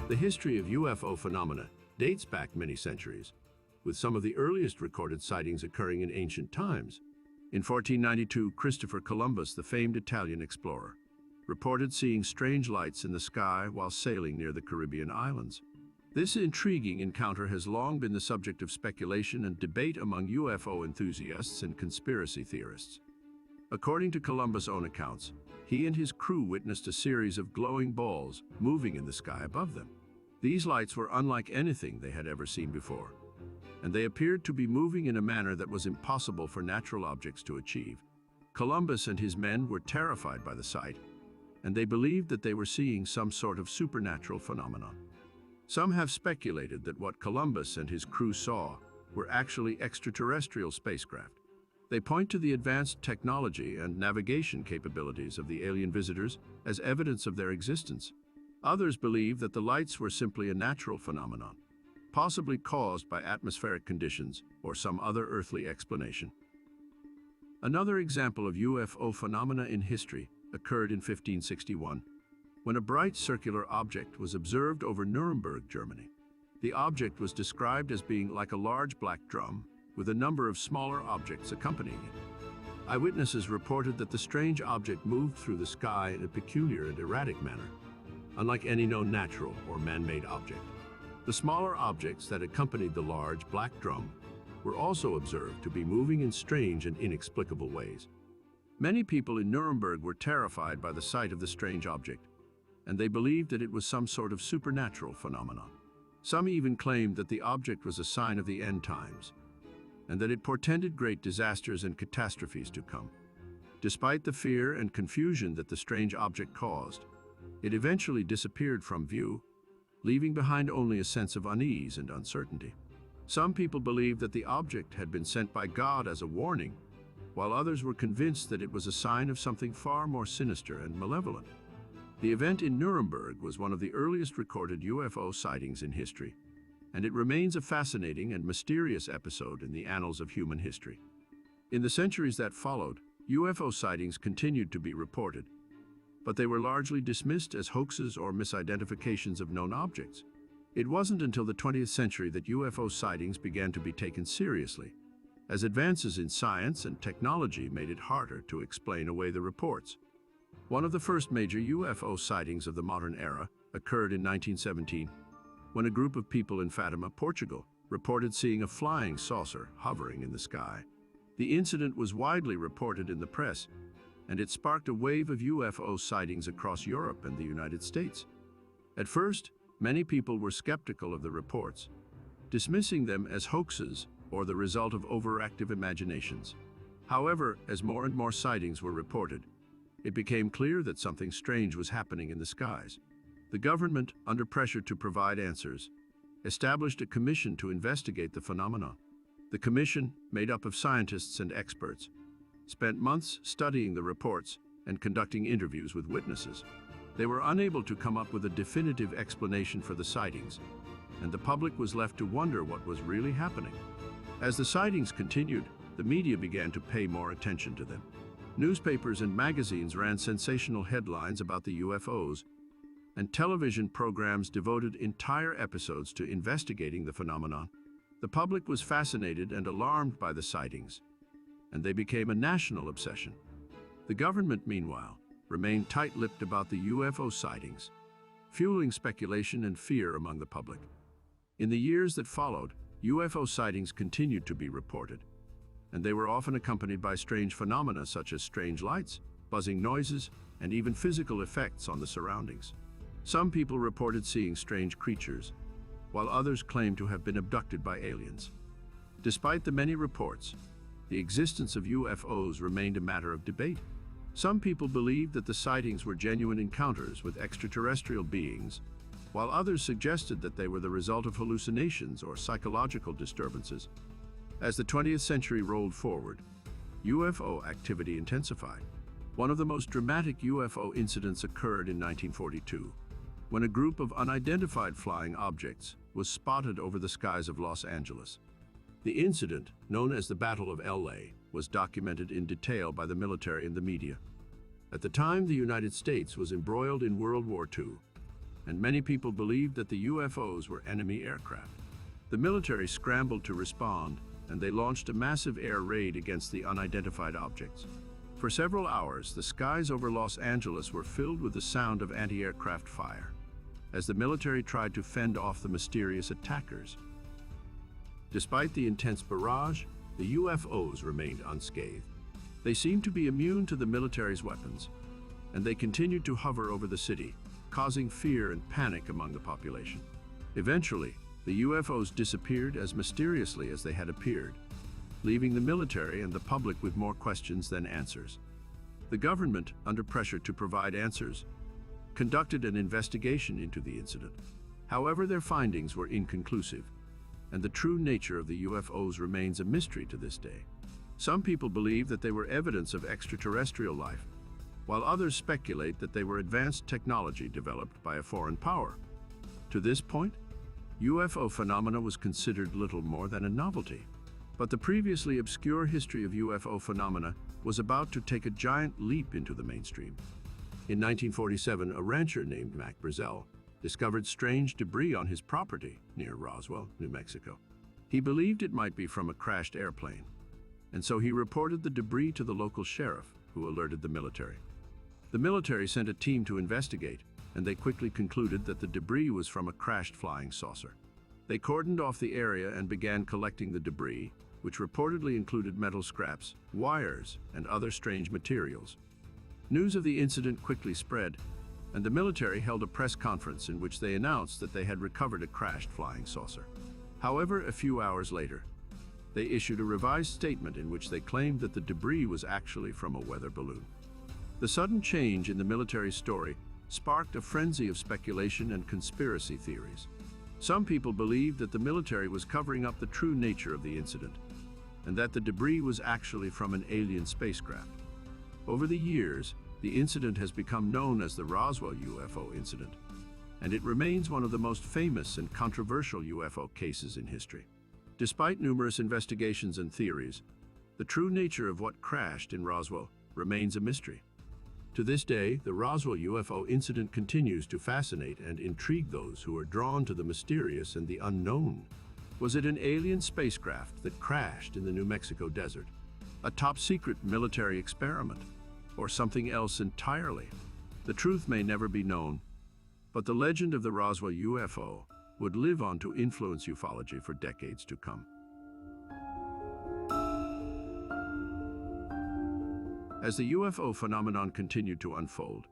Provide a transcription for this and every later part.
The history of UFO phenomena dates back many centuries, with some of the earliest recorded sightings occurring in ancient times. In 1492, Christopher Columbus, the famed Italian explorer, reported seeing strange lights in the sky while sailing near the Caribbean islands. This intriguing encounter has long been the subject of speculation and debate among UFO enthusiasts and conspiracy theorists. According to Columbus' own accounts, he and his crew witnessed a series of glowing balls moving in the sky above them. These lights were unlike anything they had ever seen before, and they appeared to be moving in a manner that was impossible for natural objects to achieve. Columbus and his men were terrified by the sight, and they believed that they were seeing some sort of supernatural phenomenon. Some have speculated that what Columbus and his crew saw were actually extraterrestrial spacecraft. They point to the advanced technology and navigation capabilities of the alien visitors as evidence of their existence. Others believe that the lights were simply a natural phenomenon, possibly caused by atmospheric conditions or some other earthly explanation. Another example of UFO phenomena in history occurred in 1561, when a bright circular object was observed over Nuremberg, Germany. The object was described as being like a large black drum, with a number of smaller objects accompanying it. Eyewitnesses reported that the strange object moved through the sky in a peculiar and erratic manner, unlike any known natural or man-made object. The smaller objects that accompanied the large black drum were also observed to be moving in strange and inexplicable ways. Many people in Nuremberg were terrified by the sight of the strange object, and they believed that it was some sort of supernatural phenomenon. Some even claimed that the object was a sign of the end times, and that it portended great disasters and catastrophes to come. Despite the fear and confusion that the strange object caused, it eventually disappeared from view, leaving behind only a sense of unease and uncertainty. Some people believed that the object had been sent by God as a warning, while others were convinced that it was a sign of something far more sinister and malevolent. The event in Nuremberg was one of the earliest recorded UFO sightings in history, and it remains a fascinating and mysterious episode in the annals of human history. In the centuries that followed, UFO sightings continued to be reported, but they were largely dismissed as hoaxes or misidentifications of known objects. It wasn't until the 20th century that UFO sightings began to be taken seriously, as advances in science and technology made it harder to explain away the reports. One of the first major UFO sightings of the modern era occurred in 1917, when a group of people in Fatima, Portugal, reported seeing a flying saucer hovering in the sky. The incident was widely reported in the press, and it sparked a wave of UFO sightings across Europe and the United States. At first, many people were skeptical of the reports, dismissing them as hoaxes or the result of overactive imaginations. However, as more and more sightings were reported, it became clear that something strange was happening in the skies. The government, under pressure to provide answers, established a commission to investigate the phenomenon. The commission, made up of scientists and experts, spent months studying the reports and conducting interviews with witnesses. They were unable to come up with a definitive explanation for the sightings, and the public was left to wonder what was really happening. As the sightings continued, the media began to pay more attention to them. Newspapers and magazines ran sensational headlines about the UFOs, and television programs devoted entire episodes to investigating the phenomenon. The public was fascinated and alarmed by the sightings, and they became a national obsession. The government, meanwhile, remained tight-lipped about the UFO sightings, fueling speculation and fear among the public. In the years that followed, UFO sightings continued to be reported, and they were often accompanied by strange phenomena such as strange lights, buzzing noises, and even physical effects on the surroundings. Some people reported seeing strange creatures, while others claimed to have been abducted by aliens. Despite the many reports, the existence of UFOs remained a matter of debate. Some people believed that the sightings were genuine encounters with extraterrestrial beings, while others suggested that they were the result of hallucinations or psychological disturbances. As the 20th century rolled forward, UFO activity intensified. One of the most dramatic UFO incidents occurred in 1942, when a group of unidentified flying objects was spotted over the skies of Los Angeles. The incident, known as the Battle of LA, was documented in detail by the military and the media. At the time, the United States was embroiled in World War II, and many people believed that the UFOs were enemy aircraft. The military scrambled to respond, and they launched a massive air raid against the unidentified objects. For several hours, the skies over Los Angeles were filled with the sound of anti-aircraft fire, as the military tried to fend off the mysterious attackers. Despite the intense barrage, the UFOs remained unscathed. They seemed to be immune to the military's weapons, and they continued to hover over the city, causing fear and panic among the population. Eventually, the UFOs disappeared as mysteriously as they had appeared, leaving the military and the public with more questions than answers. The government, under pressure to provide answers, conducted an investigation into the incident. However, their findings were inconclusive, and the true nature of the UFOs remains a mystery to this day. Some people believe that they were evidence of extraterrestrial life, while others speculate that they were advanced technology developed by a foreign power. To this point, UFO phenomena was considered little more than a novelty. But the previously obscure history of UFO phenomena was about to take a giant leap into the mainstream. In 1947, a rancher named Mac Brazel discovered strange debris on his property near Roswell, New Mexico. He believed it might be from a crashed airplane, and so he reported the debris to the local sheriff, who alerted the military. The military sent a team to investigate, and they quickly concluded that the debris was from a crashed flying saucer. They cordoned off the area and began collecting the debris, which reportedly included metal scraps, wires, and other strange materials. News of the incident quickly spread, and the military held a press conference in which they announced that they had recovered a crashed flying saucer. However, a few hours later, they issued a revised statement in which they claimed that the debris was actually from a weather balloon. The sudden change in the military story sparked a frenzy of speculation and conspiracy theories. Some people believed that the military was covering up the true nature of the incident, and that the debris was actually from an alien spacecraft. Over the years, the incident has become known as the Roswell UFO incident, and it remains one of the most famous and controversial UFO cases in history. Despite numerous investigations and theories, the true nature of what crashed in Roswell remains a mystery. To this day, the Roswell UFO incident continues to fascinate and intrigue those who are drawn to the mysterious and the unknown. Was it an alien spacecraft that crashed in the New Mexico desert? A top-secret military experiment? Or something else entirely? The truth may never be known, but the legend of the Roswell UFO would live on to influence ufology for decades to come. As the UFO phenomenon continued to unfold,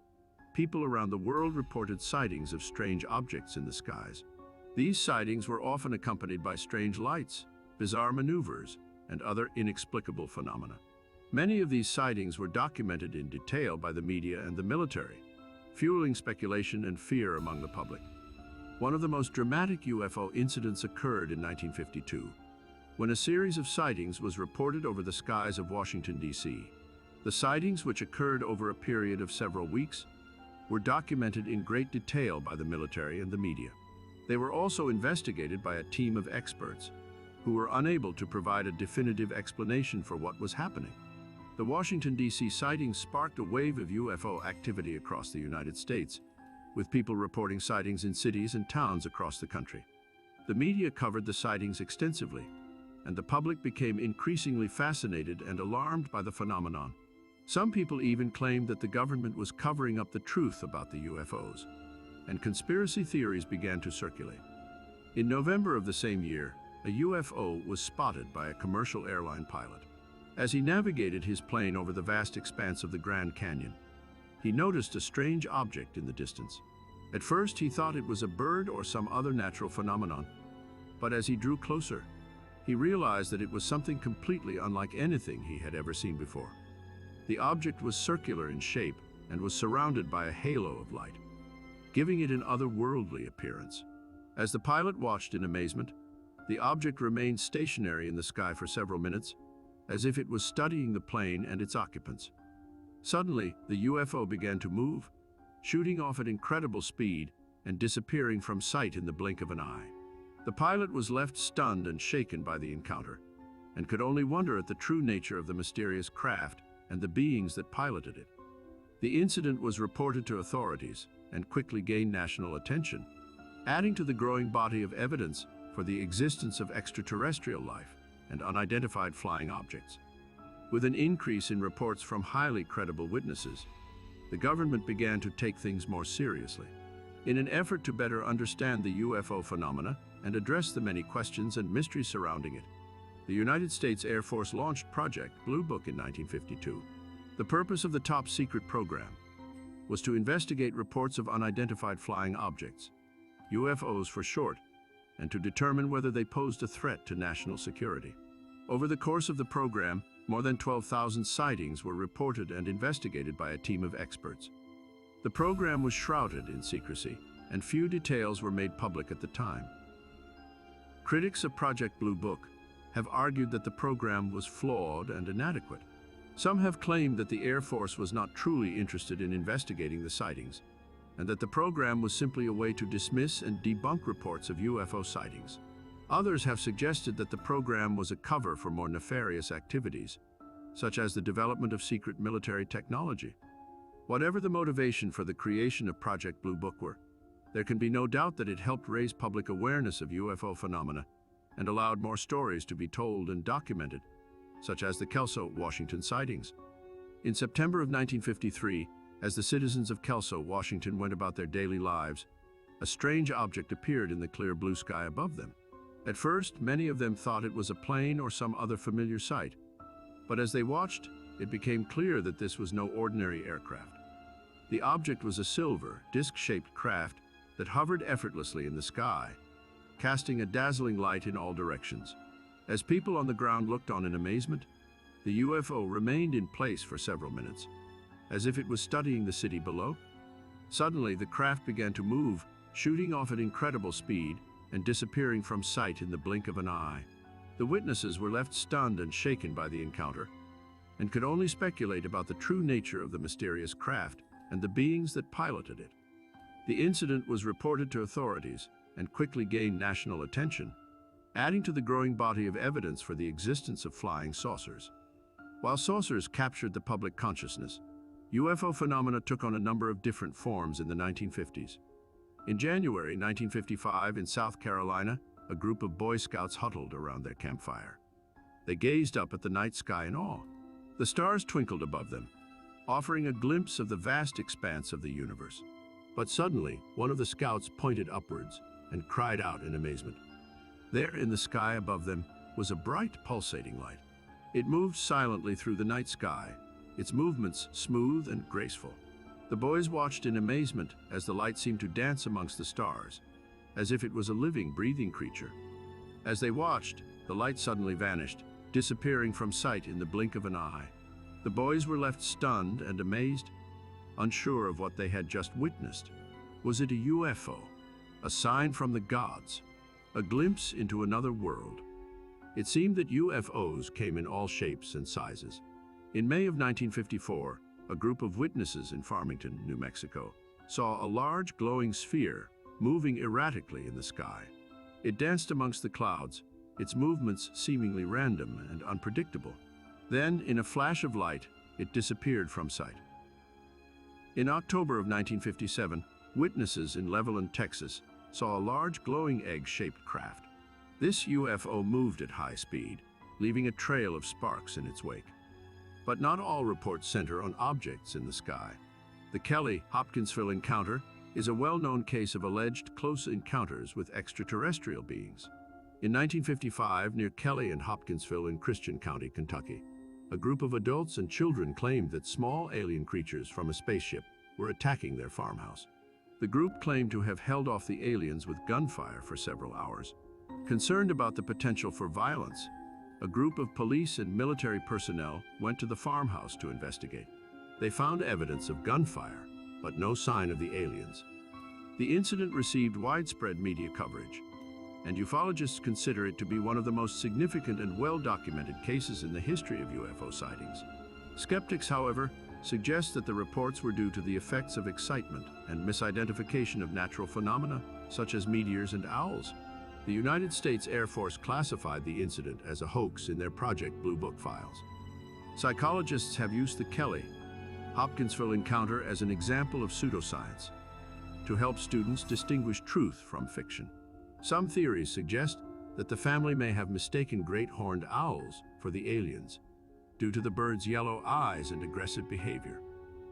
people around the world reported sightings of strange objects in the skies. These sightings were often accompanied by strange lights, bizarre maneuvers, and other inexplicable phenomena. Many of these sightings were documented in detail by the media and the military, fueling speculation and fear among the public. One of the most dramatic UFO incidents occurred in 1952, when a series of sightings was reported over the skies of Washington, D.C. The sightings, which occurred over a period of several weeks, were documented in great detail by the military and the media. They were also investigated by a team of experts who were unable to provide a definitive explanation for what was happening. The Washington, D.C. sightings sparked a wave of UFO activity across the United States, with people reporting sightings in cities and towns across the country. The media covered the sightings extensively, and the public became increasingly fascinated and alarmed by the phenomenon. Some people even claimed that the government was covering up the truth about the UFOs, and conspiracy theories began to circulate. In November of the same year, a UFO was spotted by a commercial airline pilot. As he navigated his plane over the vast expanse of the Grand Canyon, he noticed a strange object in the distance. At first, he thought it was a bird or some other natural phenomenon, but as he drew closer, he realized that it was something completely unlike anything he had ever seen before. The object was circular in shape and was surrounded by a halo of light, giving it an otherworldly appearance. As the pilot watched in amazement, the object remained stationary in the sky for several minutes, as if it was studying the plane and its occupants. Suddenly, the UFO began to move, shooting off at incredible speed and disappearing from sight in the blink of an eye. The pilot was left stunned and shaken by the encounter, and could only wonder at the true nature of the mysterious craft and the beings that piloted it. The incident was reported to authorities and quickly gained national attention, adding to the growing body of evidence for the existence of extraterrestrial life and unidentified flying objects. With an increase in reports from highly credible witnesses, the government began to take things more seriously. In an effort to better understand the UFO phenomena and address the many questions and mysteries surrounding it, the United States Air Force launched Project Blue Book in 1952. The purpose of the top-secret program was to investigate reports of unidentified flying objects, UFOs for short, and to determine whether they posed a threat to national security. Over the course of the program, more than 12,000 sightings were reported and investigated by a team of experts. The program was shrouded in secrecy, and few details were made public at the time. Critics of Project Blue Book have argued that the program was flawed and inadequate. Some have claimed that the Air Force was not truly interested in investigating the sightings, and that the program was simply a way to dismiss and debunk reports of UFO sightings. Others have suggested that the program was a cover for more nefarious activities, such as the development of secret military technology. Whatever the motivation for the creation of Project Blue Book were, there can be no doubt that it helped raise public awareness of UFO phenomena and allowed more stories to be told and documented, such as the Kelso, Washington sightings. In September of 1953, as the citizens of Kelso, Washington went about their daily lives, a strange object appeared in the clear blue sky above them. At first, many of them thought it was a plane or some other familiar sight, but as they watched, it became clear that this was no ordinary aircraft. The object was a silver, disc-shaped craft that hovered effortlessly in the sky, casting a dazzling light in all directions. As people on the ground looked on in amazement, the UFO remained in place for several minutes, as if it was studying the city below. Suddenly, the craft began to move, shooting off at incredible speed and disappearing from sight in the blink of an eye. The witnesses were left stunned and shaken by the encounter, and could only speculate about the true nature of the mysterious craft and the beings that piloted it. The incident was reported to authorities and quickly gained national attention, adding to the growing body of evidence for the existence of flying saucers. While saucers captured the public consciousness, UFO phenomena took on a number of different forms in the 1950s. In January 1955, in South Carolina, a group of Boy Scouts huddled around their campfire. They gazed up at the night sky in awe. The stars twinkled above them, offering a glimpse of the vast expanse of the universe. But suddenly, one of the scouts pointed upwards and cried out in amazement. There in the sky above them was a bright, pulsating light. It moved silently through the night sky, its movements smooth and graceful. The boys watched in amazement as the light seemed to dance amongst the stars, as if it was a living, breathing creature. As they watched, the light suddenly vanished, disappearing from sight in the blink of an eye. The boys were left stunned and amazed, unsure of what they had just witnessed. Was it a UFO? A sign from the gods? A glimpse into another world? It seemed that UFOs came in all shapes and sizes. In May of 1954, a group of witnesses in Farmington, New Mexico, saw a large glowing sphere moving erratically in the sky. It danced amongst the clouds, its movements seemingly random and unpredictable. Then, in a flash of light, it disappeared from sight. In October of 1957, witnesses in Levelland, Texas, saw a large glowing egg-shaped craft. This UFO moved at high speed, leaving a trail of sparks in its wake. But not all reports center on objects in the sky. The Kelly-Hopkinsville encounter is a well-known case of alleged close encounters with extraterrestrial beings. In 1955, near Kelly and Hopkinsville in Christian County, Kentucky, a group of adults and children claimed that small alien creatures from a spaceship were attacking their farmhouse. The group claimed to have held off the aliens with gunfire for several hours. Concerned about the potential for violence, a group of police and military personnel went to the farmhouse to investigate. They found evidence of gunfire, but no sign of the aliens. The incident received widespread media coverage, and ufologists consider it to be one of the most significant and well-documented cases in the history of UFO sightings. Skeptics, however, suggest that the reports were due to the effects of excitement and misidentification of natural phenomena, such as meteors and owls. The United States Air Force classified the incident as a hoax in their Project Blue Book files. Psychologists have used the Kelly Hopkinsville encounter as an example of pseudoscience to help students distinguish truth from fiction. Some theories suggest that the family may have mistaken great horned owls for the aliens due to the birds' yellow eyes and aggressive behavior.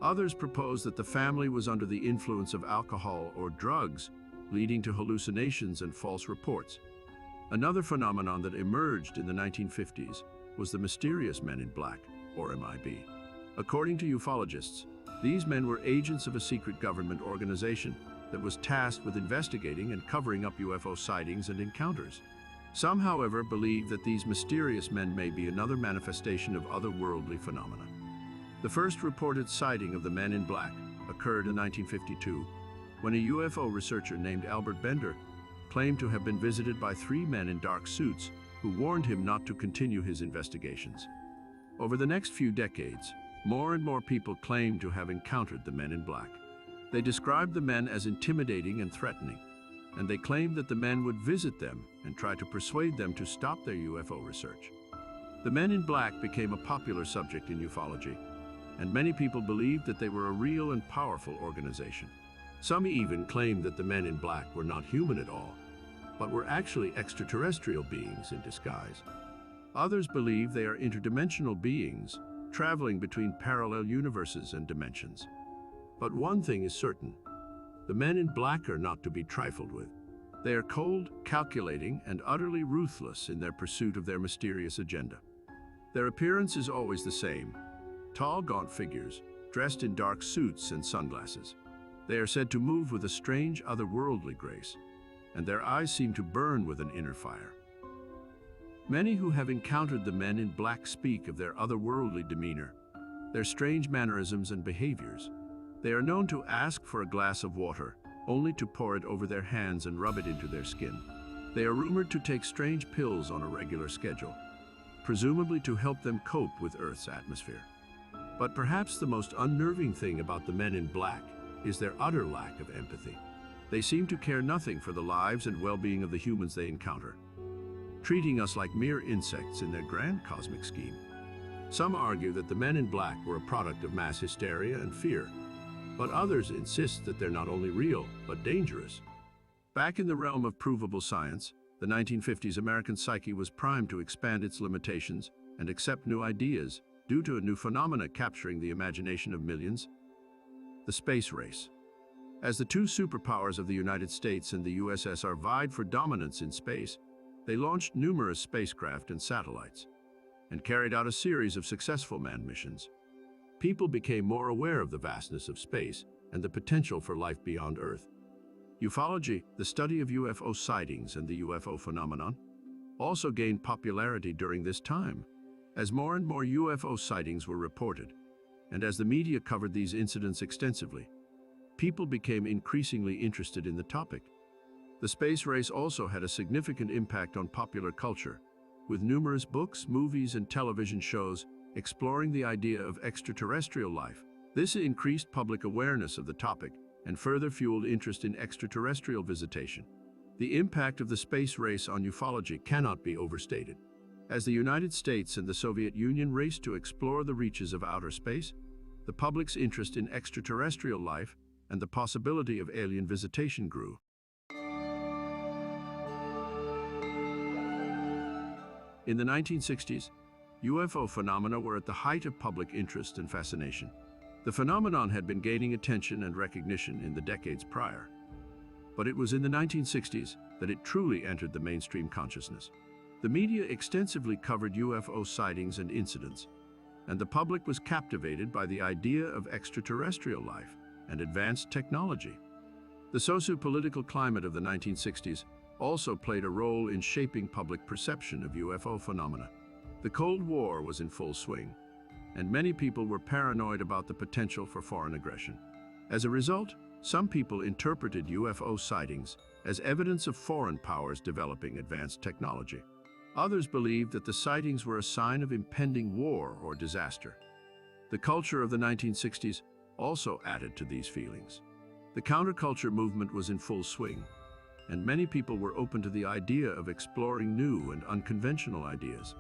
Others propose that the family was under the influence of alcohol or drugs, leading to hallucinations and false reports. Another phenomenon that emerged in the 1950s was the mysterious men in black, or MIB. According to ufologists, these men were agents of a secret government organization that was tasked with investigating and covering up UFO sightings and encounters. Some, however, believe that these mysterious men may be another manifestation of otherworldly phenomena. The first reported sighting of the men in black occurred in 1952, when a UFO researcher named Albert Bender claimed to have been visited by three men in dark suits who warned him not to continue his investigations. Over the next few decades, more and more people claimed to have encountered the men in black. They described the men as intimidating and threatening, and they claimed that the men would visit them and try to persuade them to stop their UFO research. The men in black became a popular subject in ufology, and many people believed that they were a real and powerful organization. Some even claimed that the men in black were not human at all, but were actually extraterrestrial beings in disguise. Others believe they are interdimensional beings, traveling between parallel universes and dimensions. But one thing is certain: the men in black are not to be trifled with. They are cold, calculating, and utterly ruthless in their pursuit of their mysterious agenda. Their appearance is always the same: tall, gaunt figures, dressed in dark suits and sunglasses. They are said to move with a strange, otherworldly grace, and their eyes seem to burn with an inner fire. Many who have encountered the men in black speak of their otherworldly demeanor, their strange mannerisms and behaviors. They are known to ask for a glass of water, only to pour it over their hands and rub it into their skin. They are rumored to take strange pills on a regular schedule, presumably to help them cope with Earth's atmosphere. But perhaps the most unnerving thing about the men in black is their utter lack of empathy. They seem to care nothing for the lives and well-being of the humans they encounter, treating us like mere insects in their grand cosmic scheme. Some argue that the men in black were a product of mass hysteria and fear, but others insist that they're not only real, but dangerous. Back in the realm of provable science, the 1950s American psyche was primed to expand its limitations and accept new ideas due to a new phenomena capturing the imagination of millions: the space race. As the two superpowers of the United States and the USSR vied for dominance in space, they launched numerous spacecraft and satellites, and carried out a series of successful manned missions. People became more aware of the vastness of space and the potential for life beyond Earth. Ufology, the study of UFO sightings and the UFO phenomenon, also gained popularity during this time, as more and more UFO sightings were reported, and as the media covered these incidents extensively, people became increasingly interested in the topic. The space race also had a significant impact on popular culture, with numerous books, movies, and television shows exploring the idea of extraterrestrial life. This increased public awareness of the topic and further fueled interest in extraterrestrial visitation. The impact of the space race on ufology cannot be overstated. As the United States and the Soviet Union raced to explore the reaches of outer space, the public's interest in extraterrestrial life and the possibility of alien visitation grew. In the 1960s, UFO phenomena were at the height of public interest and fascination. The phenomenon had been gaining attention and recognition in the decades prior, but it was in the 1960s that it truly entered the mainstream consciousness. The media extensively covered UFO sightings and incidents, and the public was captivated by the idea of extraterrestrial life and advanced technology. The socio-political climate of the 1960s also played a role in shaping public perception of UFO phenomena. The Cold War was in full swing, and many people were paranoid about the potential for foreign aggression. As a result, some people interpreted UFO sightings as evidence of foreign powers developing advanced technology. Others believed that the sightings were a sign of impending war or disaster. The culture of the 1960s also added to these feelings. The counterculture movement was in full swing, and many people were open to the idea of exploring new and unconventional ideas.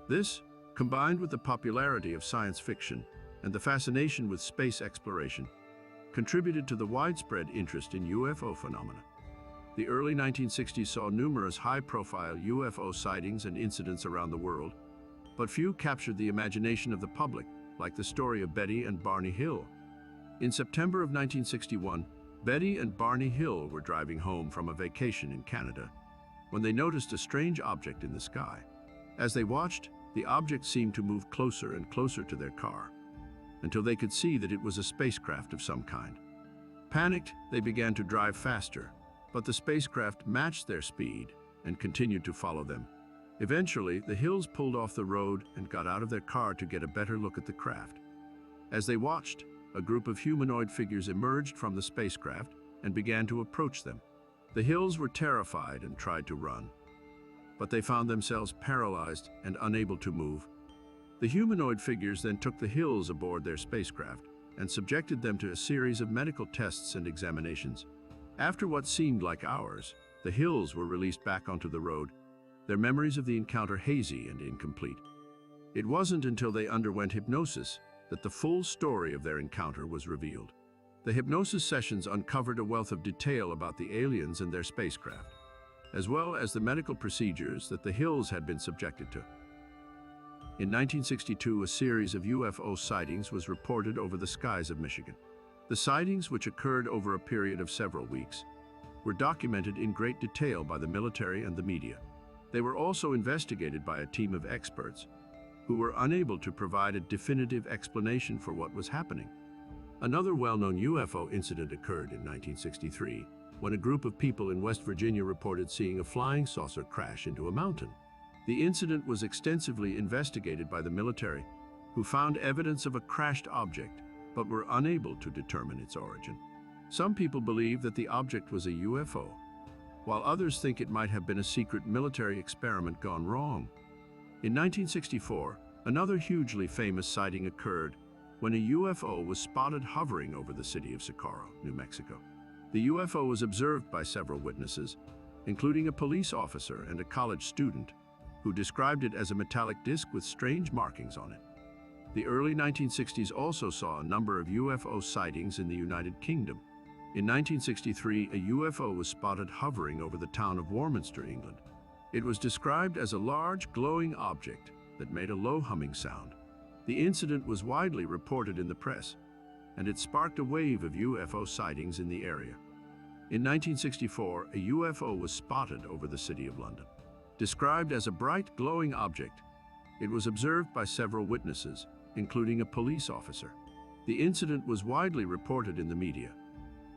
This, combined with the popularity of science fiction and the fascination with space exploration contributed to the widespread interest in UFO phenomena. The early 1960s saw numerous high-profile UFO sightings and incidents around the world, but few captured the imagination of the public, like the story of Betty and Barney Hill. In September of 1961, Betty and Barney Hill were driving home from a vacation in Canada when they noticed a strange object in the sky. As they watched, the object seemed to move closer and closer to their car, until they could see that it was a spacecraft of some kind. Panicked, they began to drive faster, but the spacecraft matched their speed and continued to follow them. Eventually, the Hills pulled off the road and got out of their car to get a better look at the craft. As they watched, a group of humanoid figures emerged from the spacecraft and began to approach them. The Hills were terrified and tried to run, but they found themselves paralyzed and unable to move. The humanoid figures then took the Hills aboard their spacecraft and subjected them to a series of medical tests and examinations. After what seemed like hours, the Hills were released back onto the road, their memories of the encounter hazy and incomplete. It wasn't until they underwent hypnosis that the full story of their encounter was revealed. The hypnosis sessions uncovered a wealth of detail about the aliens and their spacecraft, as well as the medical procedures that the Hills had been subjected to. In 1962, a series of UFO sightings was reported over the skies of Michigan. The sightings, which occurred over a period of several weeks, were documented in great detail by the military and the media. They were also investigated by a team of experts who were unable to provide a definitive explanation for what was happening. Another well-known UFO incident occurred in 1963, when a group of people in West Virginia reported seeing a flying saucer crash into a mountain. The incident was extensively investigated by the military, who found evidence of a crashed object, but were unable to determine its origin. Some people believe that the object was a UFO, while others think it might have been a secret military experiment gone wrong. In 1964, another hugely famous sighting occurred when a UFO was spotted hovering over the city of Socorro, New Mexico. The UFO was observed by several witnesses, including a police officer and a college student, who described it as a metallic disc with strange markings on it. The early 1960s also saw a number of UFO sightings in the United Kingdom. In 1963, a UFO was spotted hovering over the town of Warminster, England. It was described as a large, glowing object that made a low humming sound. The incident was widely reported in the press, and it sparked a wave of UFO sightings in the area. In 1964, a UFO was spotted over the city of London. Described as a bright, glowing object, it was observed by several witnesses, including a police officer. The incident was widely reported in the media,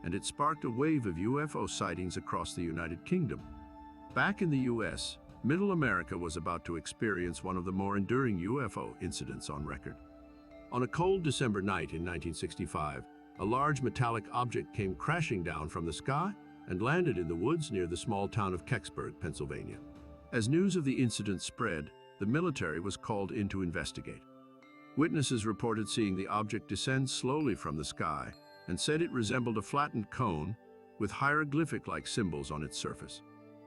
and it sparked a wave of UFO sightings across the United Kingdom. Back in the US, Middle America was about to experience one of the more enduring UFO incidents on record. On a cold December night in 1965, a large metallic object came crashing down from the sky and landed in the woods near the small town of Kecksburg, Pennsylvania. As news of the incident spread, the military was called in to investigate. Witnesses reported seeing the object descend slowly from the sky and said it resembled a flattened cone with hieroglyphic-like symbols on its surface.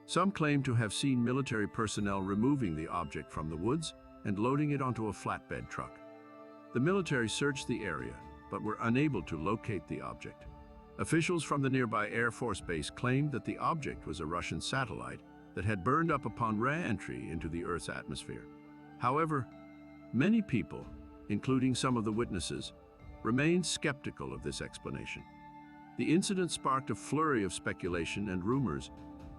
Some claimed to have seen military personnel removing the object from the woods and loading it onto a flatbed truck. The military searched the area, but were unable to locate the object. Officials from the nearby Air Force Base claimed that the object was a Russian satellite that had burned up upon re-entry into the Earth's atmosphere. However, many people, including some of the witnesses, remained skeptical of this explanation. The incident sparked a flurry of speculation and rumors,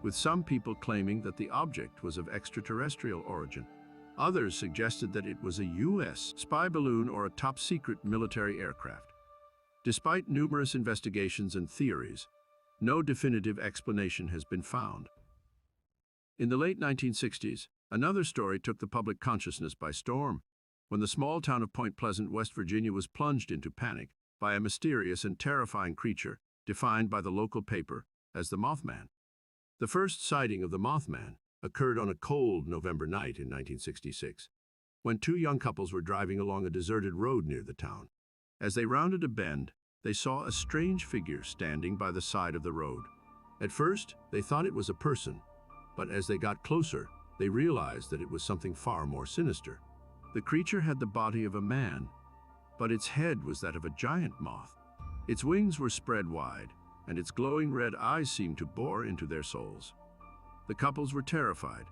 with some people claiming that the object was of extraterrestrial origin. Others suggested that it was a U.S. spy balloon or a top-secret military aircraft. Despite numerous investigations and theories, no definitive explanation has been found. In the late 1960s, another story took the public consciousness by storm, when the small town of Point Pleasant, West Virginia was plunged into panic by a mysterious and terrifying creature defined by the local paper as the Mothman. The first sighting of the Mothman occurred on a cold November night in 1966, when two young couples were driving along a deserted road near the town. As they rounded a bend, they saw a strange figure standing by the side of the road. At first, they thought it was a person, but as they got closer, they realized that it was something far more sinister. The creature had the body of a man, but its head was that of a giant moth. Its wings were spread wide, and its glowing red eyes seemed to bore into their souls. The couples were terrified,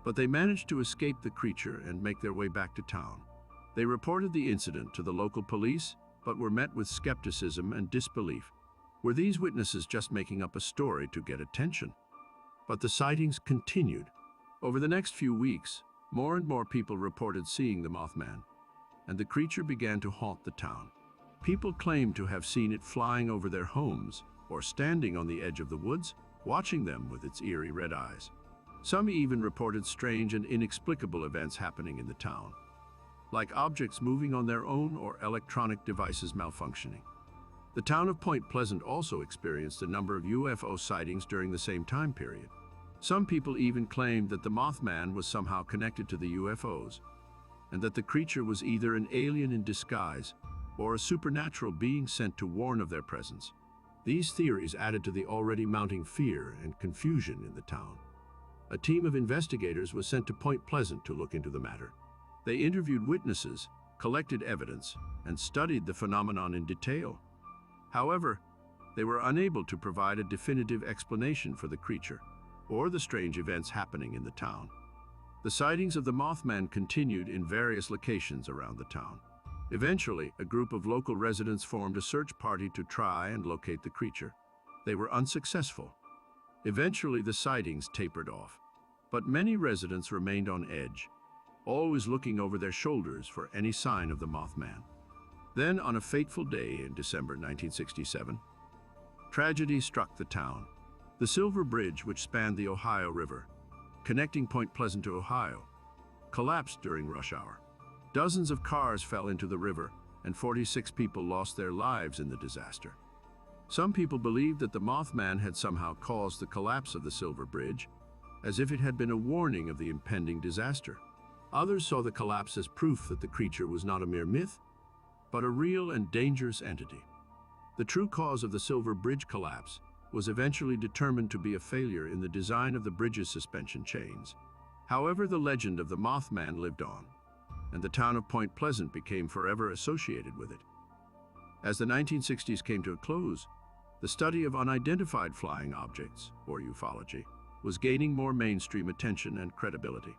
but they managed to escape the creature and make their way back to town. They reported the incident to the local police, but were met with skepticism and disbelief. Were these witnesses just making up a story to get attention? But the sightings continued. Over the next few weeks, more and more people reported seeing the Mothman, and the creature began to haunt the town. People claimed to have seen it flying over their homes or standing on the edge of the woods, watching them with its eerie red eyes. Some even reported strange and inexplicable events happening in the town, like objects moving on their own or electronic devices malfunctioning. The town of Point Pleasant also experienced a number of UFO sightings during the same time period. Some people even claimed that the Mothman was somehow connected to the UFOs, and that the creature was either an alien in disguise or a supernatural being sent to warn of their presence. These theories added to the already mounting fear and confusion in the town. A team of investigators was sent to Point Pleasant to look into the matter. They interviewed witnesses, collected evidence, and studied the phenomenon in detail. However, they were unable to provide a definitive explanation for the creature or the strange events happening in the town. The sightings of the Mothman continued in various locations around the town. Eventually, a group of local residents formed a search party to try and locate the creature. They were unsuccessful. Eventually, the sightings tapered off, but many residents remained on edge, always looking over their shoulders for any sign of the Mothman. Then, on a fateful day in December 1967, tragedy struck the town. The Silver Bridge, which spanned the Ohio River, connecting Point Pleasant to Ohio, collapsed during rush hour. Dozens of cars fell into the river, and 46 people lost their lives in the disaster. Some people believed that the Mothman had somehow caused the collapse of the Silver Bridge, as if it had been a warning of the impending disaster. Others saw the collapse as proof that the creature was not a mere myth, but a real and dangerous entity. The true cause of the Silver Bridge collapse was eventually determined to be a failure in the design of the bridge's suspension chains. However, the legend of the Mothman lived on, and the town of Point Pleasant became forever associated with it. As the 1960s came to a close, the study of unidentified flying objects, or ufology, was gaining more mainstream attention and credibility.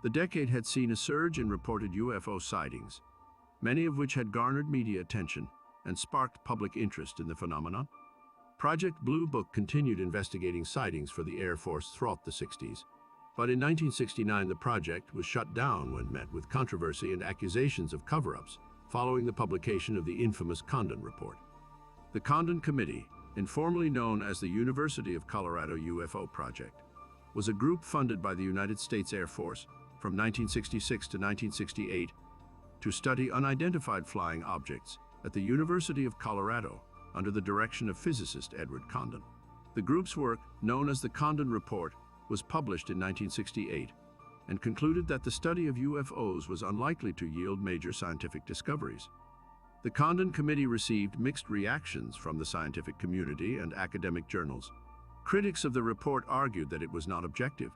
The decade had seen a surge in reported UFO sightings, many of which had garnered media attention and sparked public interest in the phenomenon. Project Blue Book continued investigating sightings for the Air Force throughout the 60s, but in 1969 the project was shut down when met with controversy and accusations of cover-ups following the publication of the infamous Condon Report. The Condon Committee, informally known as the University of Colorado UFO Project, was a group funded by the United States Air Force from 1966 to 1968 to study unidentified flying objects at the University of Colorado under the direction of physicist Edward Condon. The group's work, known as the Condon Report, was published in 1968 and concluded that the study of UFOs was unlikely to yield major scientific discoveries. The Condon Committee received mixed reactions from the scientific community and academic journals. Critics of the report argued that it was not objective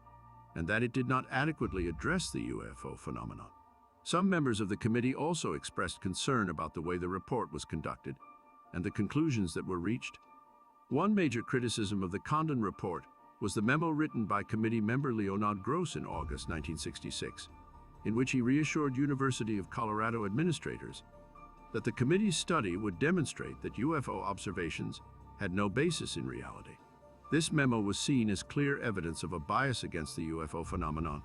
and that it did not adequately address the UFO phenomenon. Some members of the committee also expressed concern about the way the report was conducted and the conclusions that were reached. One major criticism of the Condon Report was the memo written by committee member Leonard Gross in August 1966, in which he reassured University of Colorado administrators that the committee's study would demonstrate that UFO observations had no basis in reality. This memo was seen as clear evidence of a bias against the UFO phenomenon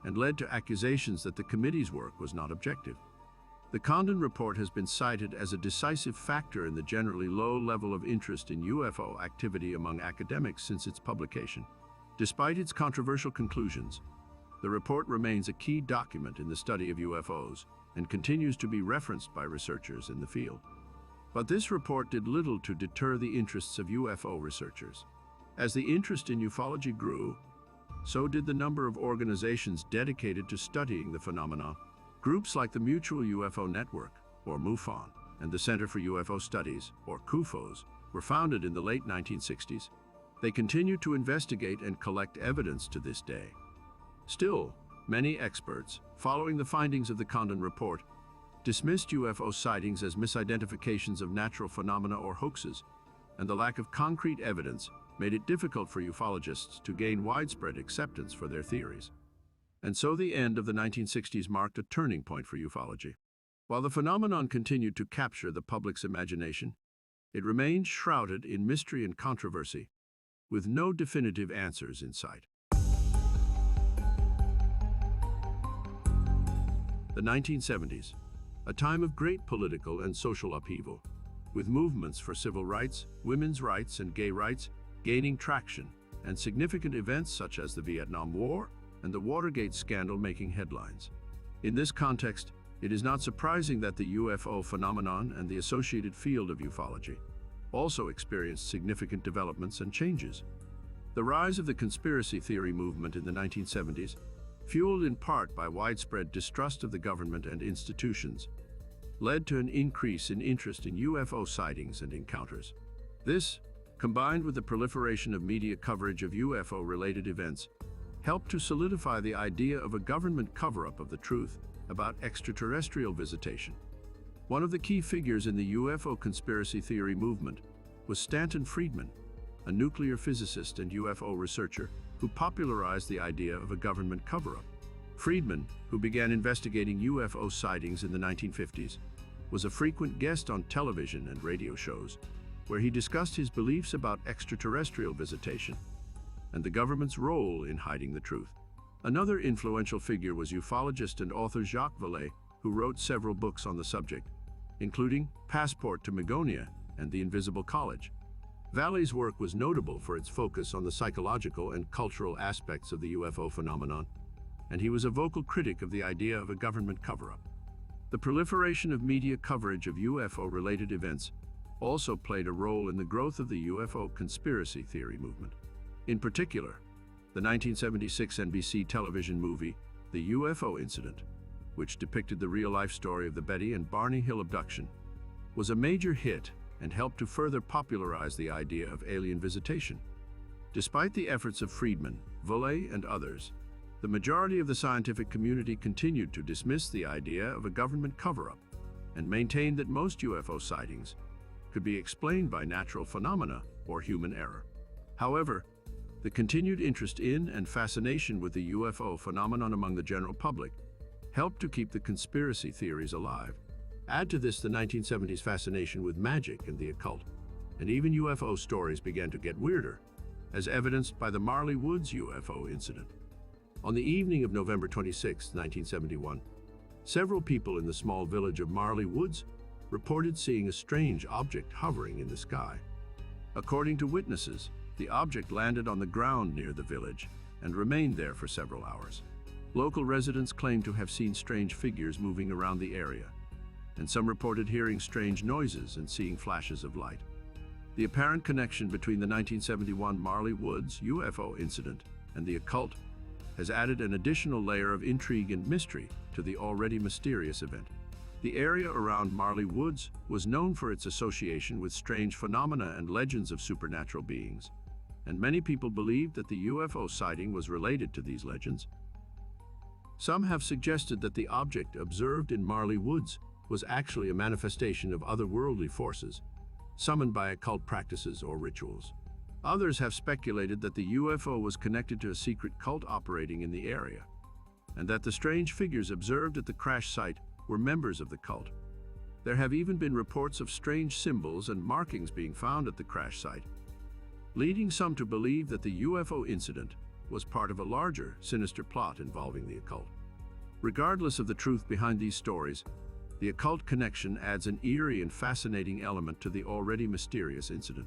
and led to accusations that the committee's work was not objective. The Condon Report has been cited as a decisive factor in the generally low level of interest in UFO activity among academics since its publication. Despite its controversial conclusions, the report remains a key document in the study of UFOs and continues to be referenced by researchers in the field. But this report did little to deter the interests of UFO researchers. As the interest in ufology grew, so did the number of organizations dedicated to studying the phenomenon. Groups like the Mutual UFO Network, or MUFON, and the Center for UFO Studies, or CUFOS, were founded in the late 1960s. They continue to investigate and collect evidence to this day. Still, many experts, following the findings of the Condon Report, dismissed UFO sightings as misidentifications of natural phenomena or hoaxes, and the lack of concrete evidence made it difficult for ufologists to gain widespread acceptance for their theories. And so the end of the 1960s marked a turning point for ufology. While the phenomenon continued to capture the public's imagination, it remained shrouded in mystery and controversy, with no definitive answers in sight. The 1970s, a time of great political and social upheaval, with movements for civil rights, women's rights, and gay rights gaining traction, and significant events such as the Vietnam War and the Watergate scandal making headlines. In this context, it is not surprising that the UFO phenomenon and the associated field of ufology also experienced significant developments and changes. The rise of the conspiracy theory movement in the 1970s, fueled in part by widespread distrust of the government and institutions, led to an increase in interest in UFO sightings and encounters. This, combined with the proliferation of media coverage of UFO-related events, helped to solidify the idea of a government cover-up of the truth about extraterrestrial visitation. One of the key figures in the UFO conspiracy theory movement was Stanton Friedman, a nuclear physicist and UFO researcher who popularized the idea of a government cover-up. Friedman, who began investigating UFO sightings in the 1950s, was a frequent guest on television and radio shows, where he discussed his beliefs about extraterrestrial visitation and the government's role in hiding the truth. Another influential figure was ufologist and author Jacques Vallée, who wrote several books on the subject, including Passport to Magonia and The Invisible College. Vallée's work was notable for its focus on the psychological and cultural aspects of the UFO phenomenon, and he was a vocal critic of the idea of a government cover-up. The proliferation of media coverage of UFO-related events also played a role in the growth of the UFO conspiracy theory movement. In particular, the 1976 NBC television movie, The UFO Incident, which depicted the real-life story of the Betty and Barney Hill abduction, was a major hit and helped to further popularize the idea of alien visitation. Despite the efforts of Friedman, Vallée, and others, the majority of the scientific community continued to dismiss the idea of a government cover-up and maintained that most UFO sightings could be explained by natural phenomena or human error. However, the continued interest in and fascination with the UFO phenomenon among the general public helped to keep the conspiracy theories alive. Add to this the 1970s fascination with magic and the occult, and even UFO stories began to get weirder, as evidenced by the Marley Woods UFO incident. On the evening of November 26, 1971, several people in the small village of Marley Woods reported seeing a strange object hovering in the sky. According to witnesses, the object landed on the ground near the village and remained there for several hours. Local residents claimed to have seen strange figures moving around the area, and some reported hearing strange noises and seeing flashes of light. The apparent connection between the 1971 Marley Woods UFO incident and the occult has added an additional layer of intrigue and mystery to the already mysterious event. The area around Marley Woods was known for its association with strange phenomena and legends of supernatural beings, and many people believed that the UFO sighting was related to these legends. Some have suggested that the object observed in Marley Woods was actually a manifestation of otherworldly forces, summoned by occult practices or rituals. Others have speculated that the UFO was connected to a secret cult operating in the area, and that the strange figures observed at the crash site were members of the cult. There have even been reports of strange symbols and markings being found at the crash site, leading some to believe that the UFO incident was part of a larger, sinister plot involving the occult. Regardless of the truth behind these stories, the occult connection adds an eerie and fascinating element to the already mysterious incident.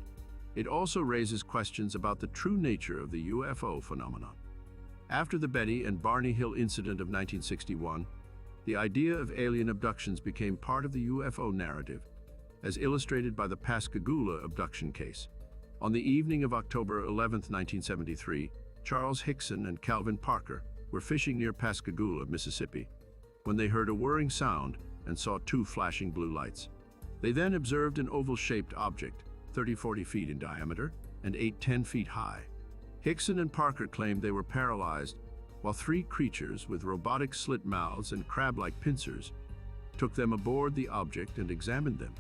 It also raises questions about the true nature of the UFO phenomenon. After the Betty and Barney Hill incident of 1961, the idea of alien abductions became part of the UFO narrative, as illustrated by the Pascagoula abduction case. On the evening of October 11, 1973, Charles Hickson and Calvin Parker were fishing near Pascagoula, Mississippi, when they heard a whirring sound and saw two flashing blue lights. They then observed an oval-shaped object, 30-40 feet in diameter and 8-10 feet high. Hickson and Parker claimed they were paralyzed, while three creatures with robotic slit mouths and crab-like pincers took them aboard the object and examined them.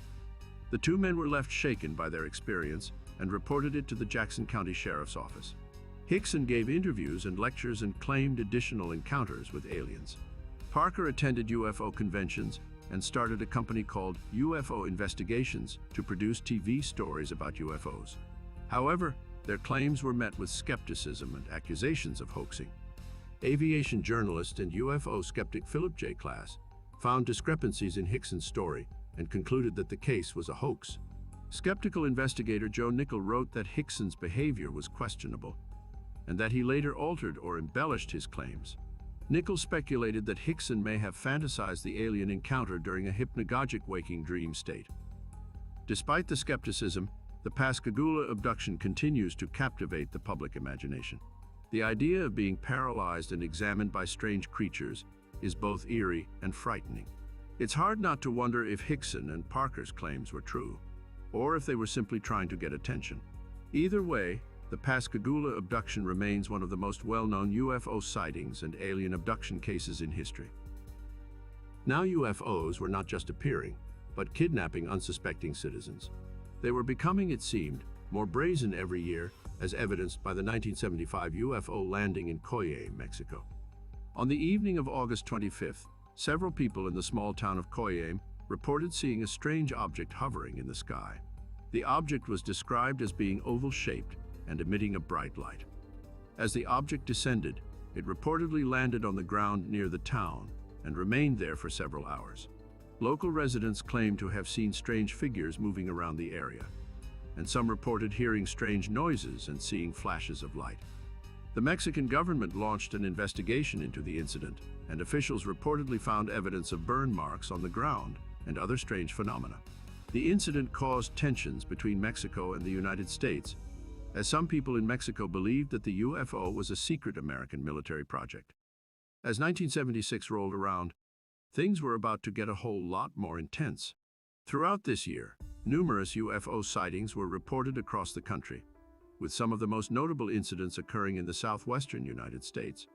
The two men were left shaken by their experience and reported it to the Jackson County Sheriff's Office. Hickson gave interviews and lectures and claimed additional encounters with aliens. Parker attended UFO conventions and started a company called UFO Investigations to produce TV stories about UFOs. However, their claims were met with skepticism and accusations of hoaxing. Aviation journalist and UFO skeptic Philip J. Klass found discrepancies in Hickson's story and concluded that the case was a hoax. Skeptical investigator Joe Nickell wrote that Hickson's behavior was questionable and that he later altered or embellished his claims. Nickell speculated that Hickson may have fantasized the alien encounter during a hypnagogic waking dream state. Despite the skepticism, the Pascagoula abduction continues to captivate the public imagination. The idea of being paralyzed and examined by strange creatures is both eerie and frightening. It's hard not to wonder if Hickson and Parker's claims were true, or if they were simply trying to get attention. Either way, the Pascagoula abduction remains one of the most well-known UFO sightings and alien abduction cases in history. Now UFOs were not just appearing, but kidnapping unsuspecting citizens. They were becoming, it seemed, more brazen every year, as evidenced by the 1975 UFO landing in Coyhaique, Mexico. On the evening of August 25th, several people in the small town of Coyhaique reported seeing a strange object hovering in the sky. The object was described as being oval-shaped and emitting a bright light. As the object descended, it reportedly landed on the ground near the town and remained there for several hours. Local residents claimed to have seen strange figures moving around the area, and some reported hearing strange noises and seeing flashes of light. The Mexican government launched an investigation into the incident, and officials reportedly found evidence of burn marks on the ground and other strange phenomena. The incident caused tensions between Mexico and the United States, as some people in Mexico believed that the UFO was a secret American military project. As 1976 rolled around, things were about to get a whole lot more intense. Throughout this year, numerous UFO sightings were reported across the country, with some of the most notable incidents occurring in the southwestern United States.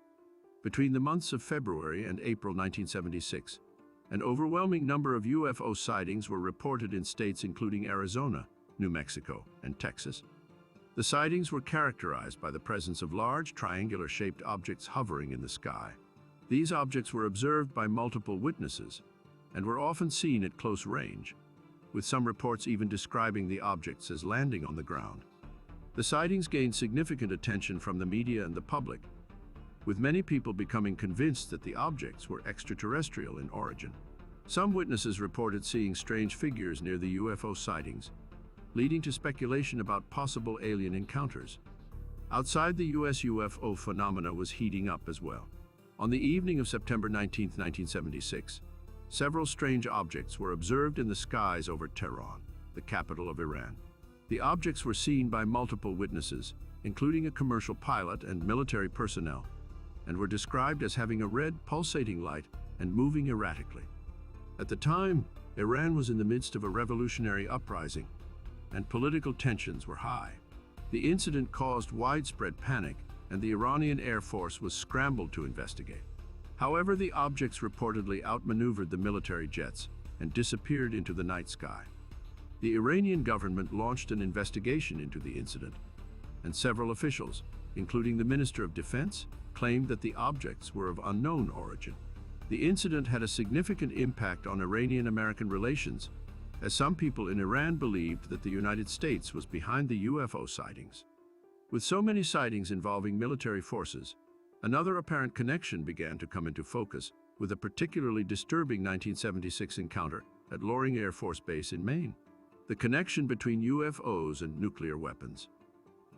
Between the months of February and April 1976, an overwhelming number of UFO sightings were reported in states including Arizona, New Mexico, and Texas. The sightings were characterized by the presence of large, triangular-shaped objects hovering in the sky. These objects were observed by multiple witnesses and were often seen at close range, with some reports even describing the objects as landing on the ground. The sightings gained significant attention from the media and the public, with many people becoming convinced that the objects were extraterrestrial in origin. Some witnesses reported seeing strange figures near the UFO sightings, leading to speculation about possible alien encounters. Outside the U.S., UFO phenomena was heating up as well. On the evening of September 19, 1976, several strange objects were observed in the skies over Tehran, the capital of Iran. The objects were seen by multiple witnesses, including a commercial pilot and military personnel, and were described as having a red, pulsating light and moving erratically. At the time, Iran was in the midst of a revolutionary uprising, and political tensions were high. The incident caused widespread panic, and the Iranian Air Force was scrambled to investigate. However, the objects reportedly outmaneuvered the military jets and disappeared into the night sky. The Iranian government launched an investigation into the incident, and several officials, including the Minister of Defense, claimed that the objects were of unknown origin. The incident had a significant impact on Iranian-American relations, as some people in Iran believed that the United States was behind the UFO sightings. With so many sightings involving military forces, another apparent connection began to come into focus with a particularly disturbing 1976 encounter at Loring Air Force Base in Maine. The connection between UFOs and nuclear weapons.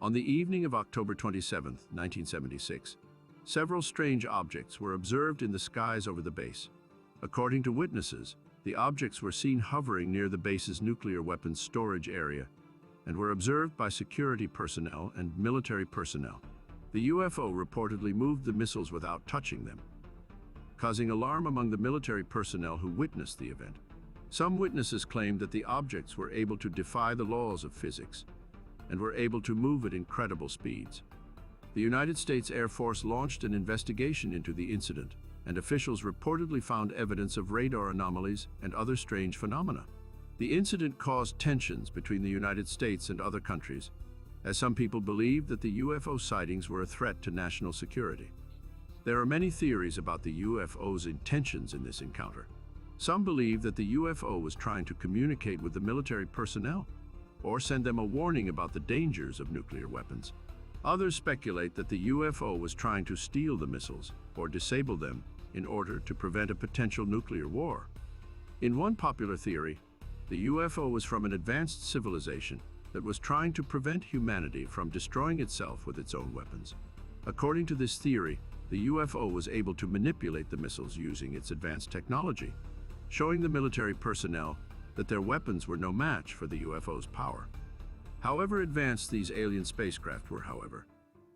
On the evening of October 27, 1976, several strange objects were observed in the skies over the base. According to witnesses, the objects were seen hovering near the base's nuclear weapons storage area and were observed by security personnel and military personnel. The UFO reportedly moved the missiles without touching them, causing alarm among the military personnel who witnessed the event. Some witnesses claimed that the objects were able to defy the laws of physics and were able to move at incredible speeds. The United States Air Force launched an investigation into the incident, and officials reportedly found evidence of radar anomalies and other strange phenomena. The incident caused tensions between the United States and other countries, as some people believed that the UFO sightings were a threat to national security. There are many theories about the UFO's intentions in this encounter. Some believe that the UFO was trying to communicate with the military personnel or send them a warning about the dangers of nuclear weapons. Others speculate that the UFO was trying to steal the missiles or disable them in order to prevent a potential nuclear war. In one popular theory, the UFO was from an advanced civilization that was trying to prevent humanity from destroying itself with its own weapons. According to this theory, the UFO was able to manipulate the missiles using its advanced technology, showing the military personnel that their weapons were no match for the UFO's power. However advanced these alien spacecraft were,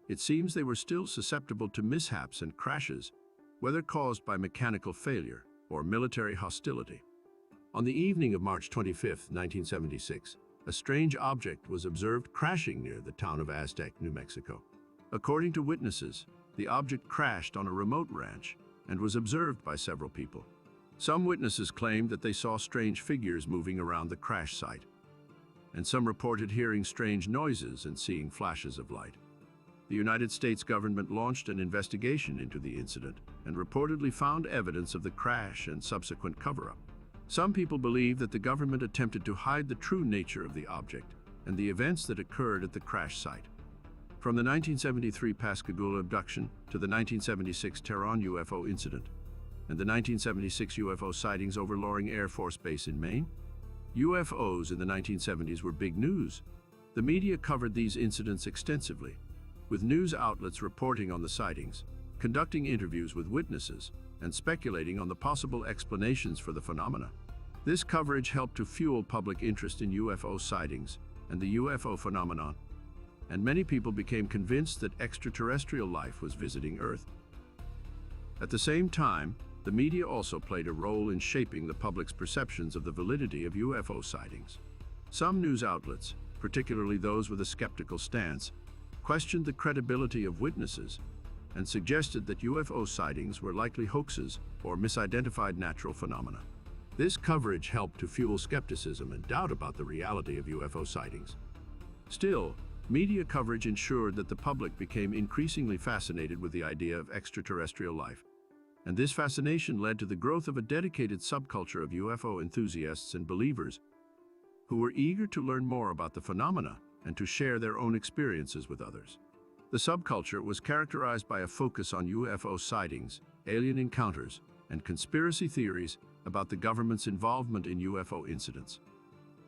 it seems they were still susceptible to mishaps and crashes, whether caused by mechanical failure or military hostility. On the evening of March 25, 1976, a strange object was observed crashing near the town of Aztec, New Mexico. According to witnesses, the object crashed on a remote ranch and was observed by several people. Some witnesses claimed that they saw strange figures moving around the crash site, and some reported hearing strange noises and seeing flashes of light. The United States government launched an investigation into the incident and reportedly found evidence of the crash and subsequent cover-up. Some people believe that the government attempted to hide the true nature of the object and the events that occurred at the crash site. From the 1973 Pascagoula abduction to the 1976 Tehran UFO incident and the 1976 UFO sightings over Loring Air Force Base in Maine, UFOs in the 1970s were big news. The media covered these incidents extensively, with news outlets reporting on the sightings, conducting interviews with witnesses, and speculating on the possible explanations for the phenomena. This coverage helped to fuel public interest in UFO sightings and the UFO phenomenon, and many people became convinced that extraterrestrial life was visiting Earth. At the same time, the media also played a role in shaping the public's perceptions of the validity of UFO sightings. Some news outlets, particularly those with a skeptical stance, questioned the credibility of witnesses and suggested that UFO sightings were likely hoaxes or misidentified natural phenomena. This coverage helped to fuel skepticism and doubt about the reality of UFO sightings. Still, media coverage ensured that the public became increasingly fascinated with the idea of extraterrestrial life, and this fascination led to the growth of a dedicated subculture of UFO enthusiasts and believers who were eager to learn more about the phenomena and to share their own experiences with others. The subculture was characterized by a focus on UFO sightings, alien encounters, and conspiracy theories about the government's involvement in UFO incidents.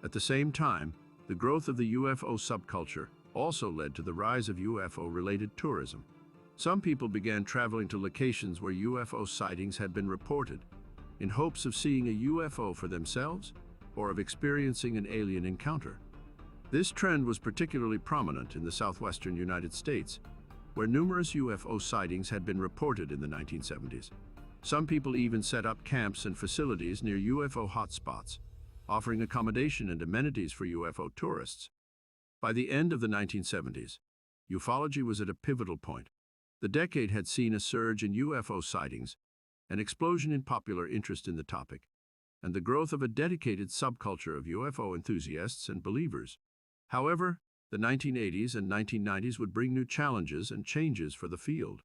At the same time, the growth of the UFO subculture also led to the rise of UFO-related tourism. Some people began traveling to locations where UFO sightings had been reported, in hopes of seeing a UFO for themselves or of experiencing an alien encounter. This trend was particularly prominent in the southwestern United States, where numerous UFO sightings had been reported in the 1970s. Some people even set up camps and facilities near UFO hotspots, offering accommodation and amenities for UFO tourists. By the end of the 1970s, ufology was at a pivotal point. The decade had seen a surge in UFO sightings, an explosion in popular interest in the topic, and the growth of a dedicated subculture of UFO enthusiasts and believers. However, the 1980s and 1990s would bring new challenges and changes for the field.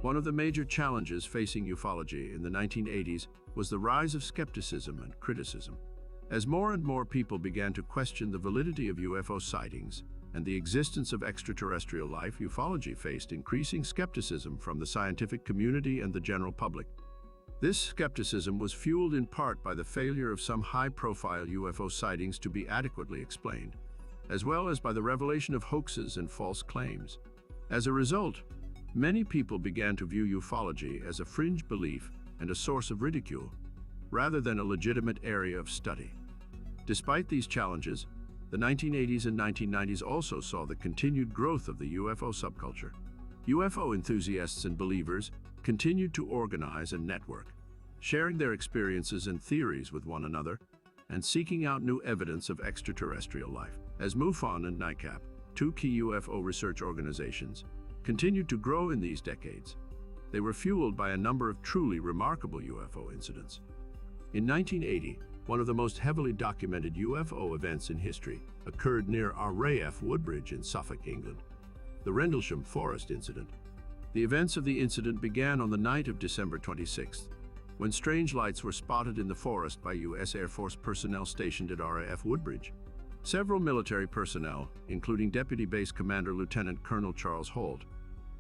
One of the major challenges facing ufology in the 1980s was the rise of skepticism and criticism. As more and more people began to question the validity of UFO sightings and the existence of extraterrestrial life, ufology faced increasing skepticism from the scientific community and the general public. This skepticism was fueled in part by the failure of some high-profile UFO sightings to be adequately explained, as well as by the revelation of hoaxes and false claims. As a result, many people began to view ufology as a fringe belief and a source of ridicule, rather than a legitimate area of study. Despite these challenges, the 1980s and 1990s also saw the continued growth of the UFO subculture. UFO enthusiasts and believers continued to organize and network, sharing their experiences and theories with one another and seeking out new evidence of extraterrestrial life. As MUFON and NICAP two key UFO research organizations, continued to grow in these decades. They were fueled by a number of truly remarkable UFO incidents. In 1980, one of the most heavily documented UFO events in history occurred near RAF Woodbridge in Suffolk, England, the Rendlesham Forest Incident. The events of the incident began on the night of December 26th, when strange lights were spotted in the forest by U.S. Air Force personnel stationed at RAF Woodbridge. Several military personnel, including Deputy Base Commander Lieutenant Colonel Charles Holt,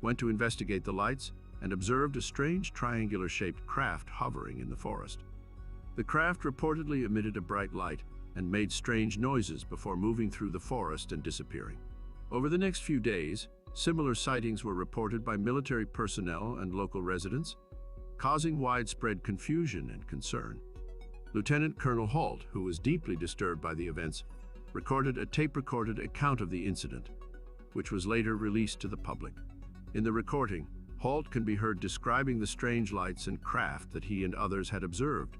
went to investigate the lights and observed a strange triangular-shaped craft hovering in the forest. The craft reportedly emitted a bright light and made strange noises before moving through the forest and disappearing. Over the next few days, similar sightings were reported by military personnel and local residents, causing widespread confusion and concern. Lieutenant Colonel Holt, who was deeply disturbed by the events, recorded a tape-recorded account of the incident, which was later released to the public. In the recording, Holt can be heard describing the strange lights and craft that he and others had observed.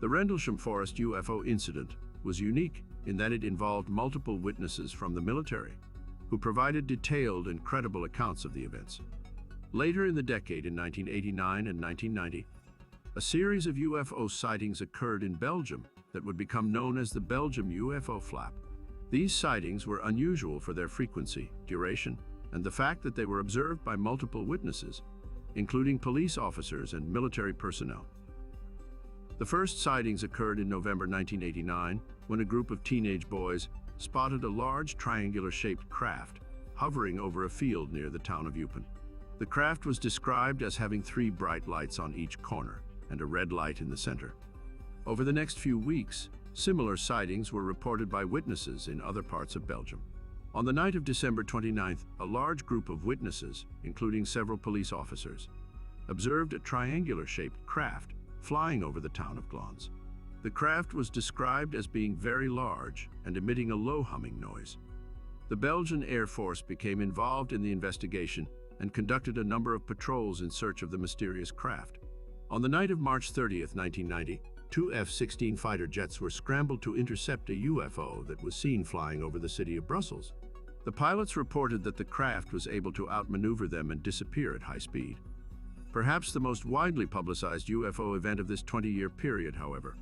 The Rendlesham Forest UFO incident was unique in that it involved multiple witnesses from the military, who provided detailed and credible accounts of the events. Later in the decade, in 1989 and 1990, a series of UFO sightings occurred in Belgium that would become known as the Belgium UFO flap. These sightings were unusual for their frequency, duration, and the fact that they were observed by multiple witnesses, including police officers and military personnel. The first sightings occurred in November 1989, when a group of teenage boys spotted a large triangular-shaped craft hovering over a field near the town of Eupen. The craft was described as having 3 bright lights on each corner and a red light in the center. Over the next few weeks, similar sightings were reported by witnesses in other parts of Belgium. On the night of December 29th, a large group of witnesses, including several police officers, observed a triangular-shaped craft flying over the town of Glans. The craft was described as being very large and emitting a low humming noise. The Belgian Air Force became involved in the investigation and conducted a number of patrols in search of the mysterious craft. On the night of March 30th, 1990, 2 F-16 fighter jets were scrambled to intercept a UFO that was seen flying over the city of Brussels. The pilots reported that the craft was able to outmaneuver them and disappear at high speed. Perhaps the most widely publicized UFO event of this 20-year period, however,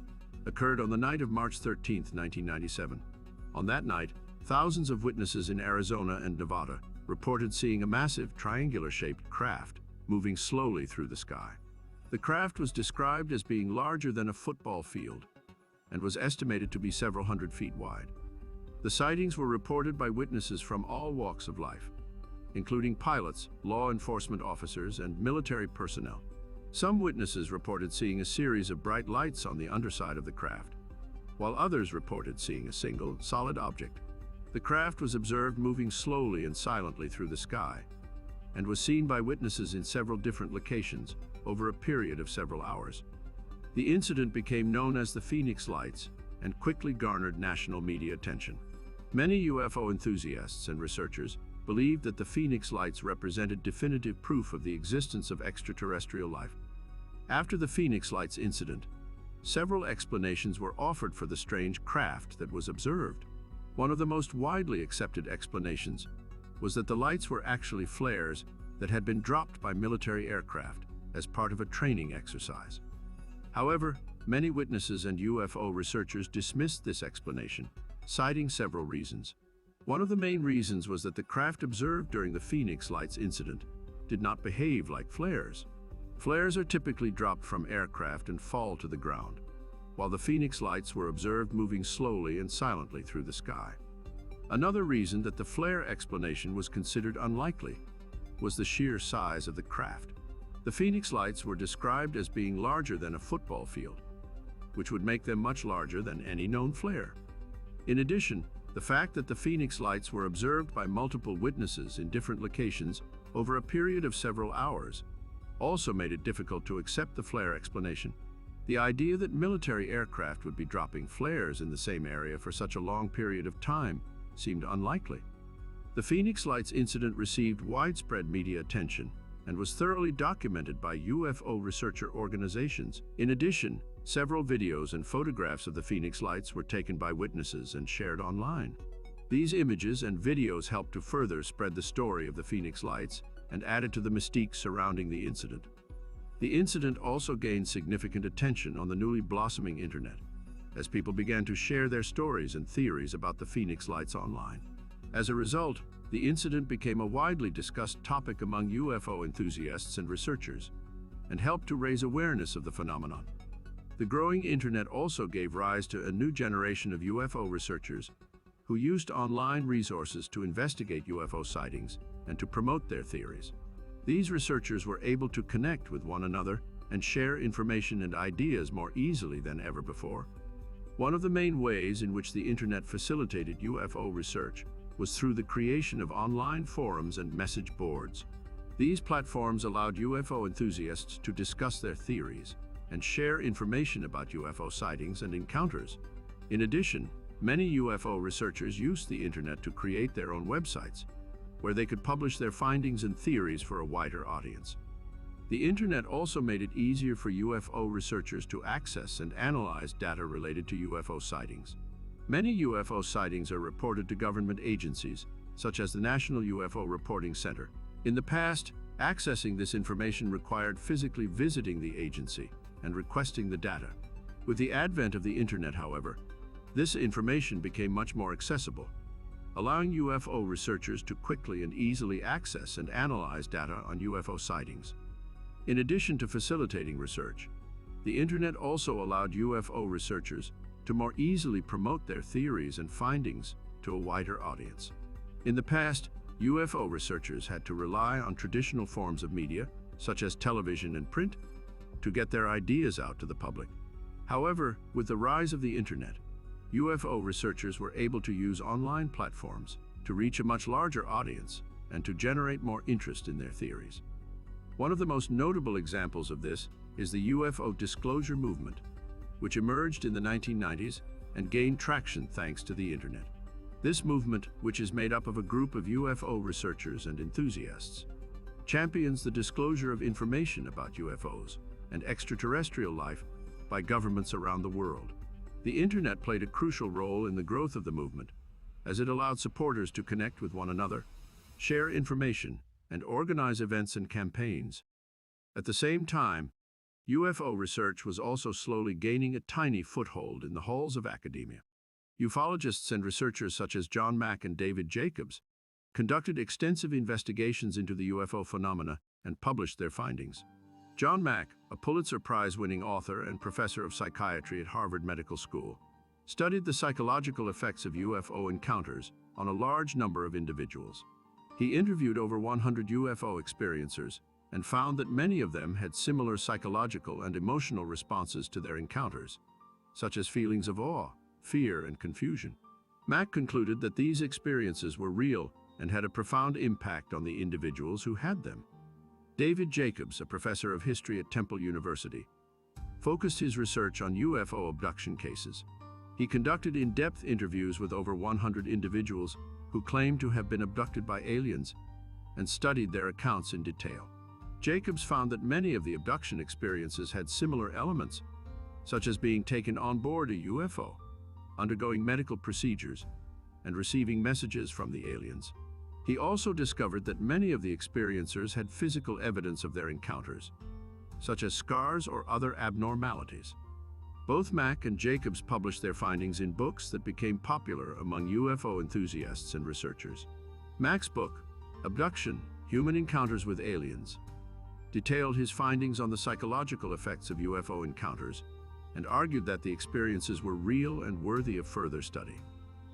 occurred on the night of March 13, 1997. On that night, thousands of witnesses in Arizona and Nevada reported seeing a massive triangular-shaped craft moving slowly through the sky. The craft was described as being larger than a football field and was estimated to be several hundred feet wide. The sightings were reported by witnesses from all walks of life, including pilots, law enforcement officers, and military personnel. Some witnesses reported seeing a series of bright lights on the underside of the craft, while others reported seeing a single, solid object. The craft was observed moving slowly and silently through the sky, and was seen by witnesses in several different locations over a period of several hours. The incident became known as the Phoenix Lights and quickly garnered national media attention. Many UFO enthusiasts and researchers believed that the Phoenix Lights represented definitive proof of the existence of extraterrestrial life. After the Phoenix Lights incident, several explanations were offered for the strange craft that was observed. One of the most widely accepted explanations was that the lights were actually flares that had been dropped by military aircraft as part of a training exercise. However, many witnesses and UFO researchers dismissed this explanation, citing several reasons. One of the main reasons was that the craft observed during the Phoenix Lights incident did not behave like flares. Flares are typically dropped from aircraft and fall to the ground, while the Phoenix Lights were observed moving slowly and silently through the sky. Another reason that the flare explanation was considered unlikely was the sheer size of the craft. The Phoenix Lights were described as being larger than a football field, which would make them much larger than any known flare. In addition, the fact that the Phoenix Lights were observed by multiple witnesses in different locations over a period of several hours also made it difficult to accept the flare explanation. The idea that military aircraft would be dropping flares in the same area for such a long period of time seemed unlikely. The Phoenix Lights incident received widespread media attention and was thoroughly documented by UFO researcher organizations. In addition, several videos and photographs of the Phoenix Lights were taken by witnesses and shared online. These images and videos helped to further spread the story of the Phoenix Lights and added to the mystique surrounding the incident. The incident also gained significant attention on the newly blossoming internet, as people began to share their stories and theories about the Phoenix Lights online. As a result, the incident became a widely discussed topic among UFO enthusiasts and researchers, and helped to raise awareness of the phenomenon. The growing internet also gave rise to a new generation of UFO researchers who used online resources to investigate UFO sightings and to promote their theories. These researchers were able to connect with one another and share information and ideas more easily than ever before. One of the main ways in which the internet facilitated UFO research was through the creation of online forums and message boards. These platforms allowed UFO enthusiasts to discuss their theories and share information about UFO sightings and encounters. In addition, many UFO researchers used the internet to create their own websites, where they could publish their findings and theories for a wider audience. The internet also made it easier for UFO researchers to access and analyze data related to UFO sightings. Many UFO sightings are reported to government agencies, such as the National UFO Reporting Center. In the past, accessing this information required physically visiting the agency and requesting the data. With the advent of the internet, however, this information became much more accessible, allowing UFO researchers to quickly and easily access and analyze data on UFO sightings. In addition to facilitating research, the internet also allowed UFO researchers to more easily promote their theories and findings to a wider audience. In the past, UFO researchers had to rely on traditional forms of media, such as television and print, to get their ideas out to the public. However, with the rise of the internet, UFO researchers were able to use online platforms to reach a much larger audience and to generate more interest in their theories. One of the most notable examples of this is the UFO disclosure movement, which emerged in the 1990s and gained traction thanks to the internet. This movement, which is made up of a group of UFO researchers and enthusiasts, champions the disclosure of information about UFOs and extraterrestrial life by governments around the world. The internet played a crucial role in the growth of the movement, as it allowed supporters to connect with one another, share information, and organize events and campaigns. At the same time, UFO research was also slowly gaining a tiny foothold in the halls of academia. Ufologists and researchers such as John Mack and David Jacobs conducted extensive investigations into the UFO phenomena and published their findings. John Mack, a Pulitzer Prize-winning author and professor of psychiatry at Harvard Medical School, studied the psychological effects of UFO encounters on a large number of individuals. He interviewed over 100 UFO experiencers and found that many of them had similar psychological and emotional responses to their encounters, such as feelings of awe, fear, and confusion. Mack concluded that these experiences were real and had a profound impact on the individuals who had them. David Jacobs, a professor of history at Temple University, focused his research on UFO abduction cases. He conducted in-depth interviews with over 100 individuals who claimed to have been abducted by aliens and studied their accounts in detail. Jacobs found that many of the abduction experiences had similar elements, such as being taken on board a UFO, undergoing medical procedures, and receiving messages from the aliens. He also discovered that many of the experiencers had physical evidence of their encounters, such as scars or other abnormalities. Both Mack and Jacobs published their findings in books that became popular among UFO enthusiasts and researchers. Mack's book, Abduction: Human Encounters with Aliens, detailed his findings on the psychological effects of UFO encounters and argued that the experiences were real and worthy of further study.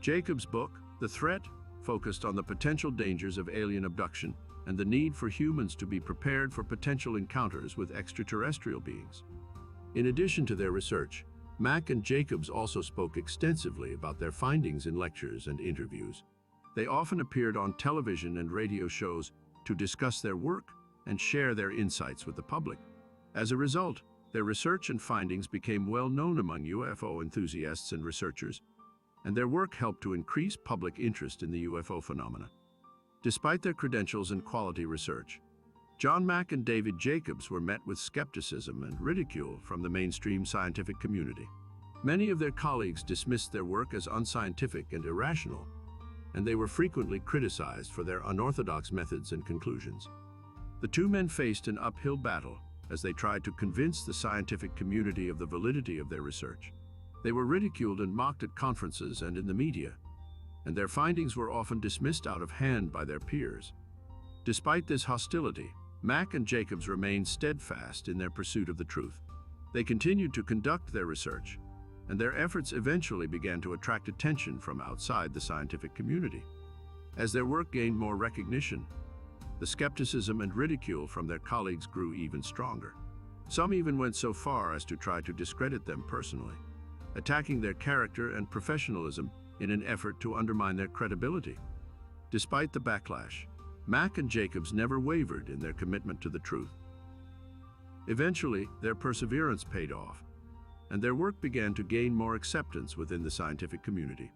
Jacobs' book, The Threat, focused on the potential dangers of alien abduction and the need for humans to be prepared for potential encounters with extraterrestrial beings. In addition to their research, Mack and Jacobs also spoke extensively about their findings in lectures and interviews. They often appeared on television and radio shows to discuss their work and share their insights with the public. As a result, their research and findings became well known among UFO enthusiasts and researchers, and their work helped to increase public interest in the UFO phenomena. Despite their credentials and quality research, John Mack and David Jacobs were met with skepticism and ridicule from the mainstream scientific community. Many of their colleagues dismissed their work as unscientific and irrational, and they were frequently criticized for their unorthodox methods and conclusions. The two men faced an uphill battle as they tried to convince the scientific community of the validity of their research. They were ridiculed and mocked at conferences and in the media, and their findings were often dismissed out of hand by their peers. Despite this hostility, Mack and Jacobs remained steadfast in their pursuit of the truth. They continued to conduct their research, and their efforts eventually began to attract attention from outside the scientific community. As their work gained more recognition, the skepticism and ridicule from their colleagues grew even stronger. Some even went so far as to try to discredit them personally, attacking their character and professionalism in an effort to undermine their credibility. Despite the backlash, Mack and Jacobs never wavered in their commitment to the truth. Eventually, their perseverance paid off, and their work began to gain more acceptance within the scientific community.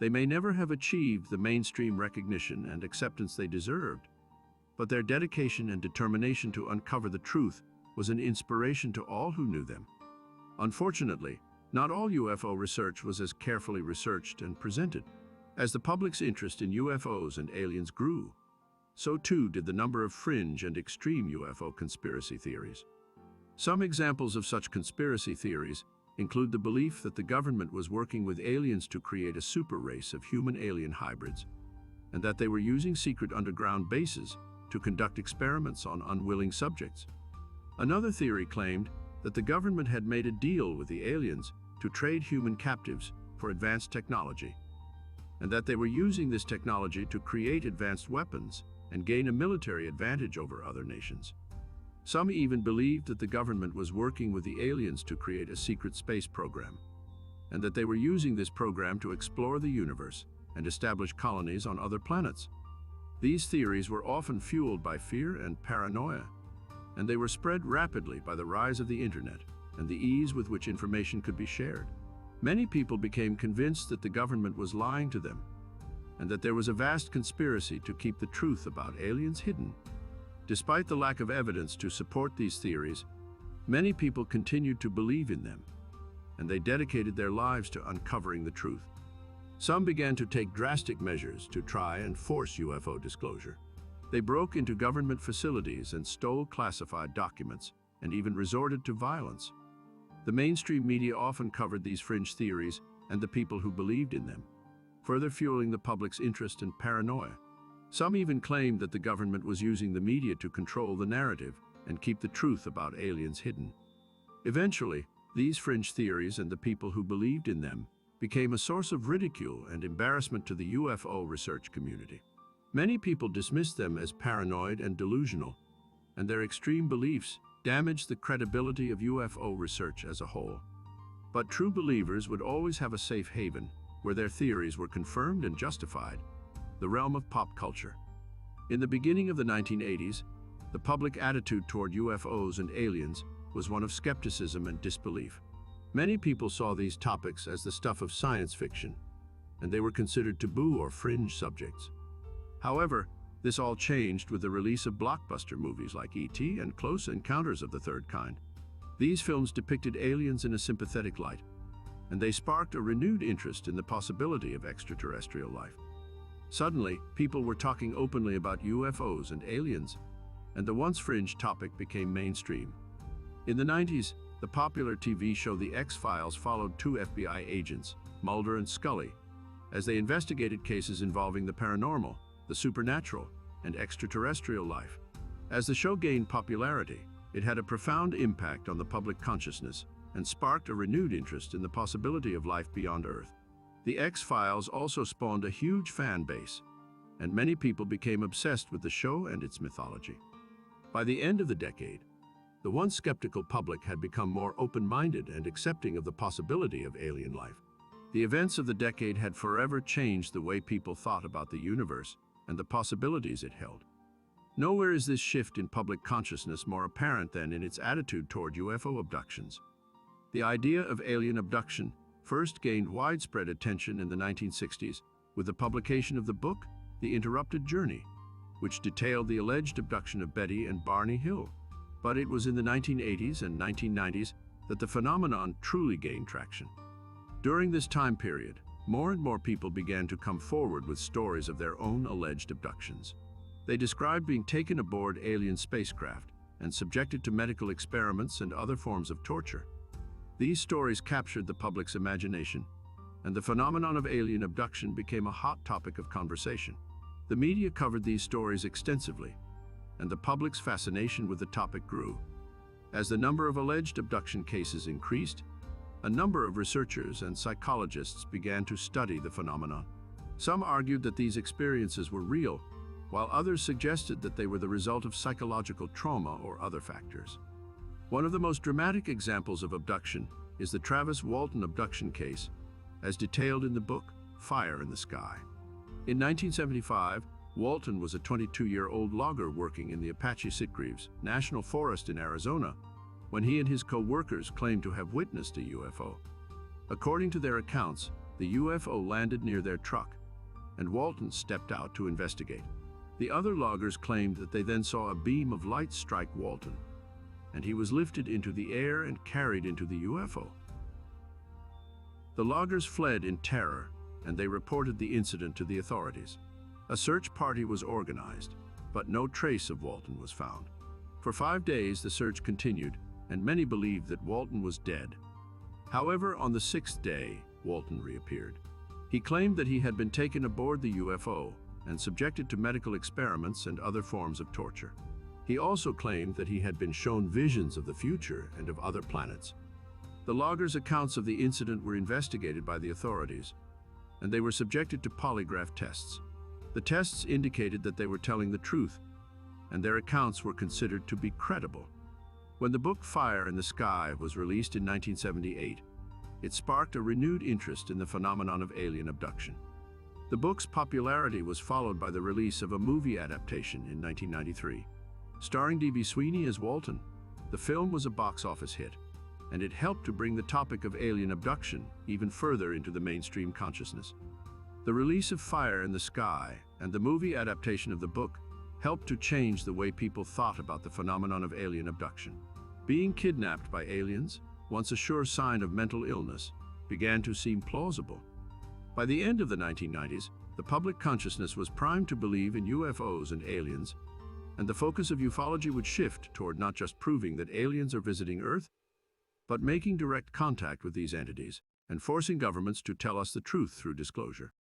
They may never have achieved the mainstream recognition and acceptance they deserved, but their dedication and determination to uncover the truth was an inspiration to all who knew them. Unfortunately, not all UFO research was as carefully researched and presented. As the public's interest in UFOs and aliens grew, so too did the number of fringe and extreme UFO conspiracy theories. Some examples of such conspiracy theories include the belief that the government was working with aliens to create a super race of human-alien hybrids, and that they were using secret underground bases to conduct experiments on unwilling subjects. Another theory claimed that the government had made a deal with the aliens to trade human captives for advanced technology, and that they were using this technology to create advanced weapons and gain a military advantage over other nations. Some even believed that the government was working with the aliens to create a secret space program, and that they were using this program to explore the universe and establish colonies on other planets. These theories were often fueled by fear and paranoia, and they were spread rapidly by the rise of the internet and the ease with which information could be shared. Many people became convinced that the government was lying to them, and that there was a vast conspiracy to keep the truth about aliens hidden. Despite the lack of evidence to support these theories, many people continued to believe in them, and they dedicated their lives to uncovering the truth. Some began to take drastic measures to try and force UFO disclosure. They broke into government facilities and stole classified documents, and even resorted to violence. The mainstream media often covered these fringe theories and the people who believed in them, further fueling the public's interest and paranoia. Some even claimed that the government was using the media to control the narrative and keep the truth about aliens hidden. Eventually, these fringe theories and the people who believed in them became a source of ridicule and embarrassment to the UFO research community. Many people dismissed them as paranoid and delusional, and their extreme beliefs damaged the credibility of UFO research as a whole. But true believers would always have a safe haven where their theories were confirmed and justified: the realm of pop culture. In the beginning of the 1980s, the public attitude toward UFOs and aliens was one of skepticism and disbelief. Many people saw these topics as the stuff of science fiction, and they were considered taboo or fringe subjects. However, this all changed with the release of blockbuster movies like E.T. and Close Encounters of the Third Kind. These films depicted aliens in a sympathetic light, and they sparked a renewed interest in the possibility of extraterrestrial life. Suddenly, people were talking openly about UFOs and aliens, and the once fringe topic became mainstream. In the 90s, the popular TV show The X-Files followed two FBI agents, Mulder and Scully, as they investigated cases involving the paranormal, the supernatural, and extraterrestrial life. As the show gained popularity, it had a profound impact on the public consciousness and sparked a renewed interest in the possibility of life beyond Earth. The X-Files also spawned a huge fan base, and many people became obsessed with the show and its mythology. By the end of the decade, the once skeptical public had become more open-minded and accepting of the possibility of alien life. The events of the decade had forever changed the way people thought about the universe and the possibilities it held. Nowhere is this shift in public consciousness more apparent than in its attitude toward UFO abductions. The idea of alien abduction first gained widespread attention in the 1960s with the publication of the book, The Interrupted Journey, which detailed the alleged abduction of Betty and Barney Hill. But it was in the 1980s and 1990s that the phenomenon truly gained traction. During this time period, more and more people began to come forward with stories of their own alleged abductions. They described being taken aboard alien spacecraft and subjected to medical experiments and other forms of torture. These stories captured the public's imagination, and the phenomenon of alien abduction became a hot topic of conversation. The media covered these stories extensively, and the public's fascination with the topic grew. As the number of alleged abduction cases increased, a number of researchers and psychologists began to study the phenomenon. Some argued that these experiences were real, while others suggested that they were the result of psychological trauma or other factors. One of the most dramatic examples of abduction is the Travis Walton abduction case, as detailed in the book Fire in the Sky. In 1975, Walton was a 22-year-old logger working in the Apache Sitgreaves National Forest in Arizona when he and his co-workers claimed to have witnessed a UFO. According to their accounts, the UFO landed near their truck, and Walton stepped out to investigate. The other loggers claimed that they then saw a beam of light strike Walton, and he was lifted into the air and carried into the UFO. The loggers fled in terror, and they reported the incident to the authorities. A search party was organized, but no trace of Walton was found. For 5 days, the search continued, and many believed that Walton was dead. However, on the 6th day, Walton reappeared. He claimed that he had been taken aboard the UFO and subjected to medical experiments and other forms of torture. He also claimed that he had been shown visions of the future and of other planets. The loggers' accounts of the incident were investigated by the authorities, and they were subjected to polygraph tests. The tests indicated that they were telling the truth, and their accounts were considered to be credible. When the book Fire in the Sky was released in 1978, it sparked a renewed interest in the phenomenon of alien abduction. The book's popularity was followed by the release of a movie adaptation in 1993. Starring D.B. Sweeney as Walton, the film was a box office hit, and it helped to bring the topic of alien abduction even further into the mainstream consciousness. The release of Fire in the Sky and the movie adaptation of the book helped to change the way people thought about the phenomenon of alien abduction. Being kidnapped by aliens, once a sure sign of mental illness, began to seem plausible. By the end of the 1990s, the public consciousness was primed to believe in UFOs and aliens, and the focus of ufology would shift toward not just proving that aliens are visiting Earth, but making direct contact with these entities and forcing governments to tell us the truth through disclosure.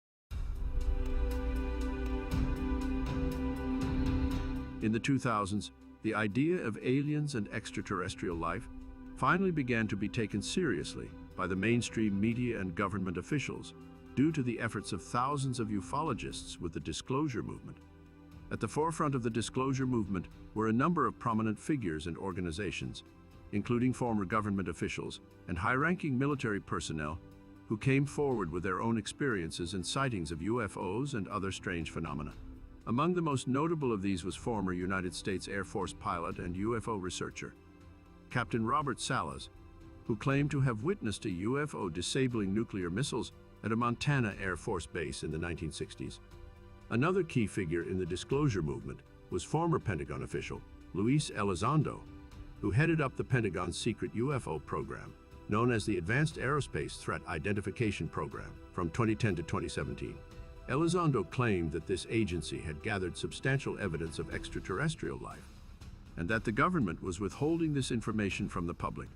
In the 2000s, the idea of aliens and extraterrestrial life finally began to be taken seriously by the mainstream media and government officials due to the efforts of thousands of ufologists with the disclosure movement. At the forefront of the disclosure movement were a number of prominent figures and organizations, including former government officials and high-ranking military personnel who came forward with their own experiences and sightings of UFOs and other strange phenomena. Among the most notable of these was former United States Air Force pilot and UFO researcher, Captain Robert Salas, who claimed to have witnessed a UFO disabling nuclear missiles at a Montana Air Force base in the 1960s. Another key figure in the disclosure movement was former Pentagon official Luis Elizondo, who headed up the Pentagon's secret UFO program, known as the Advanced Aerospace Threat Identification Program, from 2010 to 2017. Elizondo claimed that this agency had gathered substantial evidence of extraterrestrial life, and that the government was withholding this information from the public.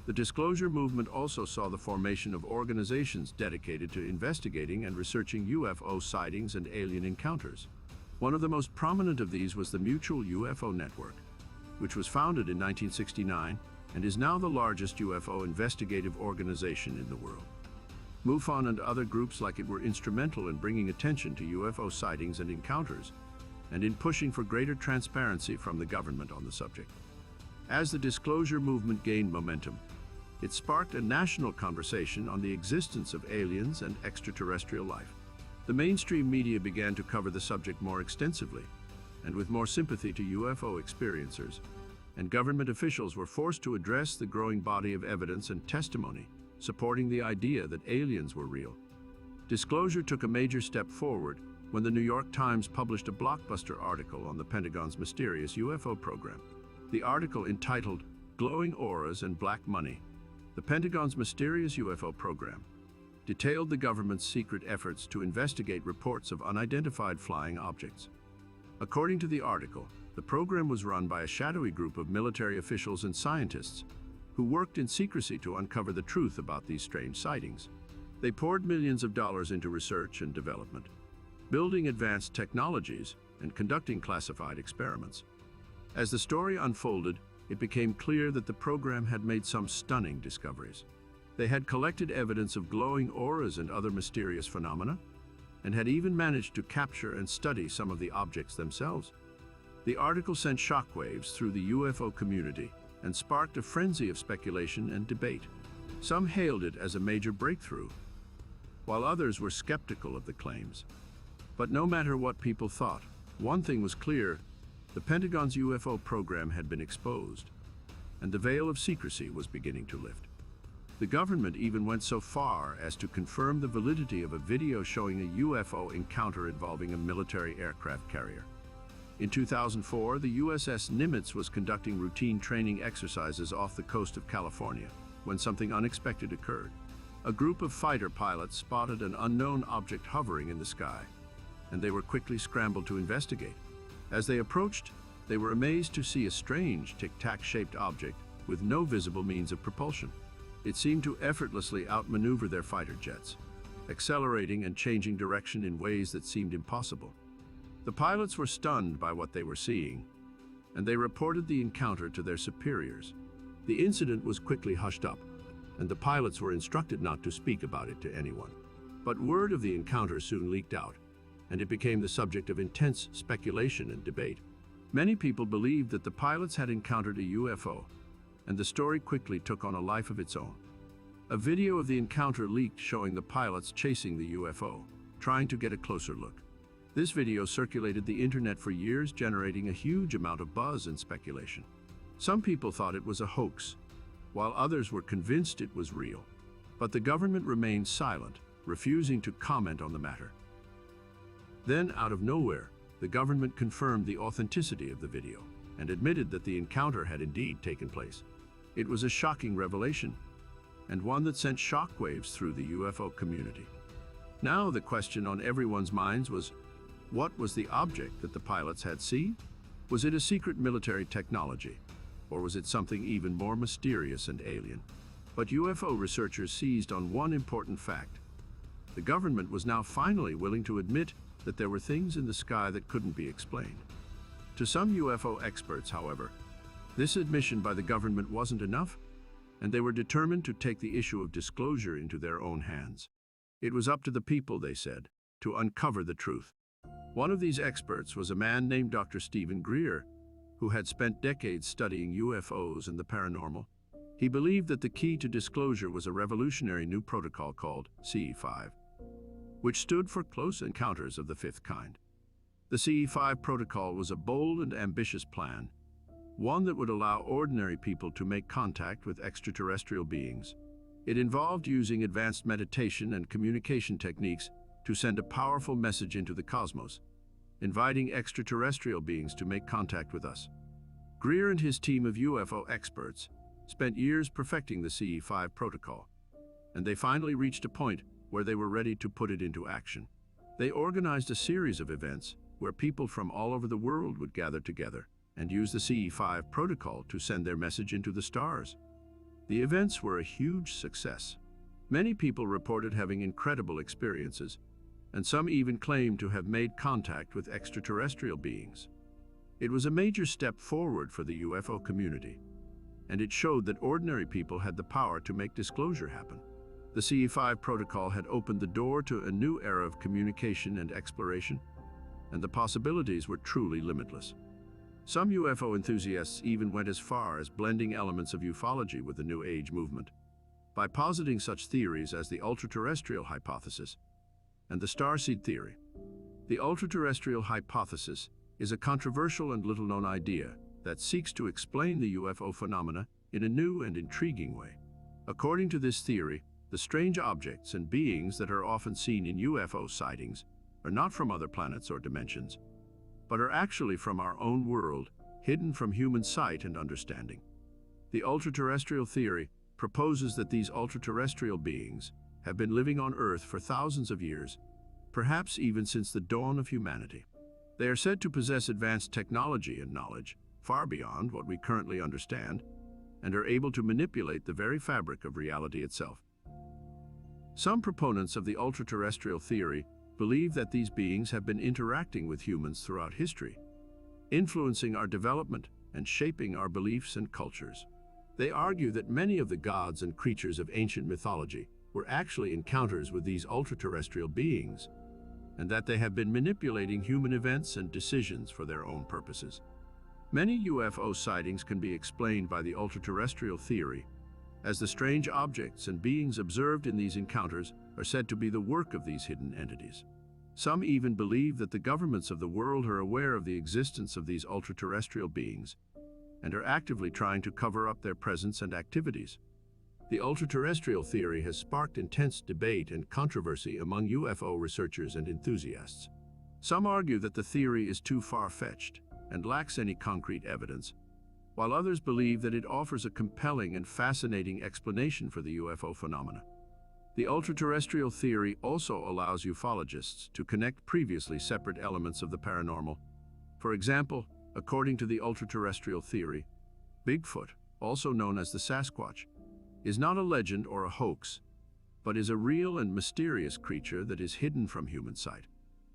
The disclosure movement also saw the formation of organizations dedicated to investigating and researching UFO sightings and alien encounters. One of the most prominent of these was the Mutual UFO Network, which was founded in 1969 and is now the largest UFO investigative organization in the world. MUFON and other groups like it were instrumental in bringing attention to UFO sightings and encounters, and in pushing for greater transparency from the government on the subject. As the disclosure movement gained momentum, it sparked a national conversation on the existence of aliens and extraterrestrial life. The mainstream media began to cover the subject more extensively, and with more sympathy to UFO experiencers, and government officials were forced to address the growing body of evidence and testimony supporting the idea that aliens were real. Disclosure took a major step forward when the New York Times published a blockbuster article on the Pentagon's mysterious UFO program. The article, entitled "Glowing Auras and Black Money: The Pentagon's Mysterious UFO Program," detailed the government's secret efforts to investigate reports of unidentified flying objects. According to the article, the program was run by a shadowy group of military officials and scientists who worked in secrecy to uncover the truth about these strange sightings. They poured millions of dollars into research and development, building advanced technologies and conducting classified experiments. As the story unfolded, it became clear that the program had made some stunning discoveries. They had collected evidence of glowing auras and other mysterious phenomena, and had even managed to capture and study some of the objects themselves. The article sent shockwaves through the UFO community and sparked a frenzy of speculation and debate. Some hailed it as a major breakthrough, while others were skeptical of the claims. But no matter what people thought, one thing was clear: the Pentagon's UFO program had been exposed, and the veil of secrecy was beginning to lift. The government even went so far as to confirm the validity of a video showing a UFO encounter involving a military aircraft carrier. In 2004, the USS Nimitz was conducting routine training exercises off the coast of California when something unexpected occurred. A group of fighter pilots spotted an unknown object hovering in the sky, and they were quickly scrambled to investigate. As they approached, they were amazed to see a strange tic-tac-shaped object with no visible means of propulsion. It seemed to effortlessly outmaneuver their fighter jets, accelerating and changing direction in ways that seemed impossible. The pilots were stunned by what they were seeing, and they reported the encounter to their superiors. The incident was quickly hushed up, and the pilots were instructed not to speak about it to anyone. But word of the encounter soon leaked out, and it became the subject of intense speculation and debate. Many people believed that the pilots had encountered a UFO, and the story quickly took on a life of its own. A video of the encounter leaked showing the pilots chasing the UFO, trying to get a closer look. This video circulated the internet for years, generating a huge amount of buzz and speculation. Some people thought it was a hoax, while others were convinced it was real. But the government remained silent, refusing to comment on the matter. Then, out of nowhere, the government confirmed the authenticity of the video and admitted that the encounter had indeed taken place. It was a shocking revelation, and one that sent shockwaves through the UFO community. Now the question on everyone's minds was, what was the object that the pilots had seen? Was it a secret military technology, or was it something even more mysterious and alien? But UFO researchers seized on one important fact. The government was now finally willing to admit that there were things in the sky that couldn't be explained. To some UFO experts, however, this admission by the government wasn't enough, and they were determined to take the issue of disclosure into their own hands. It was up to the people, they said, to uncover the truth. One of these experts was a man named Dr. Stephen Greer, who had spent decades studying UFOs and the paranormal. He believed that the key to disclosure was a revolutionary new protocol called CE5, which stood for Close Encounters of the Fifth Kind. The CE5 protocol was a bold and ambitious plan, one that would allow ordinary people to make contact with extraterrestrial beings. It involved using advanced meditation and communication techniques to send a powerful message into the cosmos, inviting extraterrestrial beings to make contact with us. Greer and his team of UFO experts spent years perfecting the CE5 protocol, and they finally reached a point where they were ready to put it into action. They organized a series of events where people from all over the world would gather together and use the CE5 protocol to send their message into the stars. The events were a huge success. Many people reported having incredible experiences, and some even claimed to have made contact with extraterrestrial beings. It was a major step forward for the UFO community, and it showed that ordinary people had the power to make disclosure happen. The CE5 protocol had opened the door to a new era of communication and exploration, and the possibilities were truly limitless. Some UFO enthusiasts even went as far as blending elements of ufology with the New Age movement, by positing such theories as the ultra-terrestrial hypothesis and the starseed theory. The ultra-terrestrial hypothesis is a controversial and little-known idea that seeks to explain the UFO phenomena in a new and intriguing way. According to this theory, the strange objects and beings that are often seen in UFO sightings are not from other planets or dimensions, but are actually from our own world, hidden from human sight and understanding. The ultra-terrestrial theory proposes that these ultra-terrestrial beings have been living on Earth for thousands of years, perhaps even since the dawn of humanity. They are said to possess advanced technology and knowledge, far beyond what we currently understand, and are able to manipulate the very fabric of reality itself. Some proponents of the ultra-terrestrial theory believe that these beings have been interacting with humans throughout history, influencing our development and shaping our beliefs and cultures. They argue that many of the gods and creatures of ancient mythology were actually encounters with these ultra-terrestrial beings, and that they have been manipulating human events and decisions for their own purposes. Many UFO sightings can be explained by the ultra-terrestrial theory, as the strange objects and beings observed in these encounters are said to be the work of these hidden entities. Some even believe that the governments of the world are aware of the existence of these ultra-terrestrial beings and are actively trying to cover up their presence and activities. The ultra-terrestrial theory has sparked intense debate and controversy among UFO researchers and enthusiasts. Some argue that the theory is too far-fetched and lacks any concrete evidence, while others believe that it offers a compelling and fascinating explanation for the UFO phenomena. The ultra-terrestrial theory also allows ufologists to connect previously separate elements of the paranormal. For example, according to the ultra-terrestrial theory, Bigfoot, also known as the Sasquatch, is not a legend or a hoax, but is a real and mysterious creature that is hidden from human sight.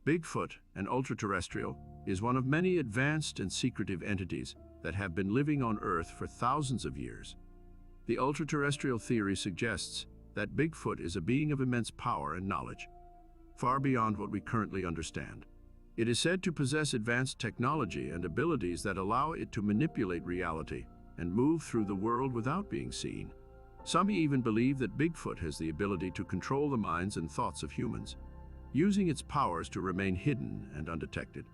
Bigfoot, an ultra-terrestrial, is one of many advanced and secretive entities that have been living on Earth for thousands of years. The ultra-terrestrial theory suggests that Bigfoot is a being of immense power and knowledge, far beyond what we currently understand. It is said to possess advanced technology and abilities that allow it to manipulate reality and move through the world without being seen. Some even believe that Bigfoot has the ability to control the minds and thoughts of humans, using its powers to remain hidden and undetected.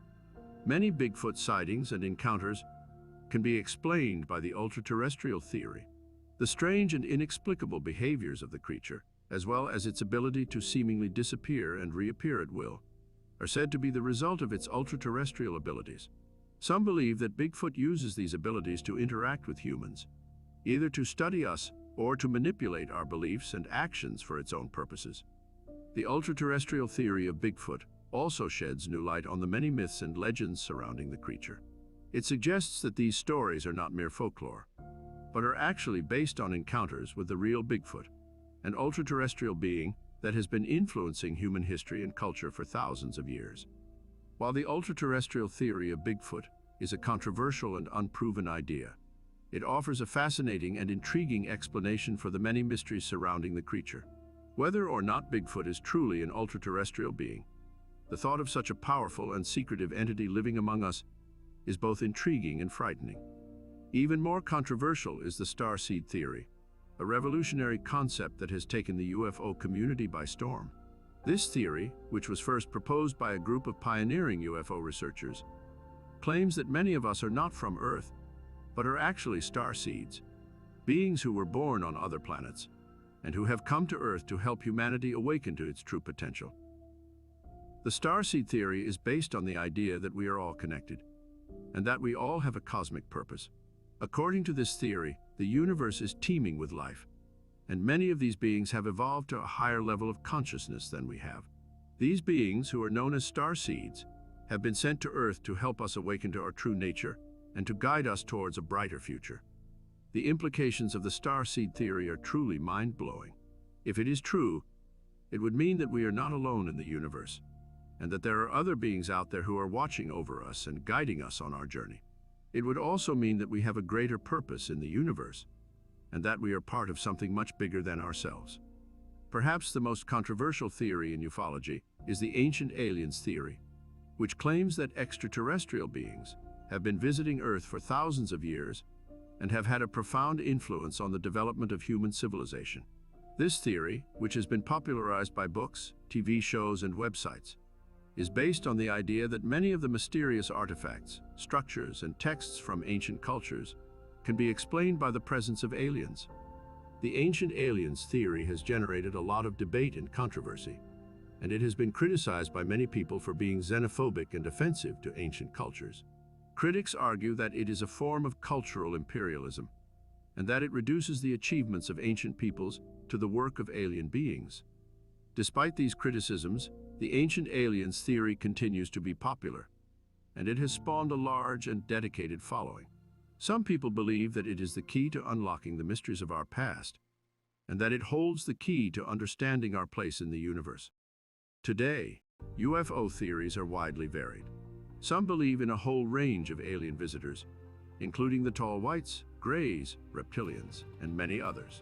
Many Bigfoot sightings and encounters can be explained by the ultra-terrestrial theory. The strange and inexplicable behaviors of the creature, as well as its ability to seemingly disappear and reappear at will, are said to be the result of its ultra-terrestrial abilities. Some believe that Bigfoot uses these abilities to interact with humans, either to study us or to manipulate our beliefs and actions for its own purposes. The ultra-terrestrial theory of Bigfoot also sheds new light on the many myths and legends surrounding the creature. It suggests that these stories are not mere folklore, but are actually based on encounters with the real Bigfoot, an ultra-terrestrial being that has been influencing human history and culture for thousands of years. While the ultra-terrestrial theory of Bigfoot is a controversial and unproven idea, it offers a fascinating and intriguing explanation for the many mysteries surrounding the creature. Whether or not Bigfoot is truly an ultra-terrestrial being, the thought of such a powerful and secretive entity living among us is both intriguing and frightening. Even more controversial is the starseed theory, a revolutionary concept that has taken the UFO community by storm. This theory, which was first proposed by a group of pioneering UFO researchers, claims that many of us are not from Earth, but are actually starseeds, beings who were born on other planets, and who have come to Earth to help humanity awaken to its true potential. The starseed theory is based on the idea that we are all connected, and that we all have a cosmic purpose. According to this theory, the universe is teeming with life, and many of these beings have evolved to a higher level of consciousness than we have. These beings, who are known as starseeds, have been sent to Earth to help us awaken to our true nature and to guide us towards a brighter future. The implications of the starseed theory are truly mind-blowing. If it is true, it would mean that we are not alone in the universe, and that there are other beings out there who are watching over us and guiding us on our journey. It would also mean that we have a greater purpose in the universe, and that we are part of something much bigger than ourselves. Perhaps the most controversial theory in ufology is the ancient aliens theory, which claims that extraterrestrial beings have been visiting Earth for thousands of years and have had a profound influence on the development of human civilization. This theory, which has been popularized by books, TV shows, and websites, is based on the idea that many of the mysterious artifacts, structures, and texts from ancient cultures can be explained by the presence of aliens. The ancient aliens theory has generated a lot of debate and controversy, and it has been criticized by many people for being xenophobic and offensive to ancient cultures. Critics argue that it is a form of cultural imperialism, and that it reduces the achievements of ancient peoples to the work of alien beings. Despite these criticisms, the ancient aliens theory continues to be popular, and it has spawned a large and dedicated following. Some people believe that it is the key to unlocking the mysteries of our past, and that it holds the key to understanding our place in the universe. Today, UFO theories are widely varied. Some believe in a whole range of alien visitors, including the tall whites, grays, reptilians, and many others.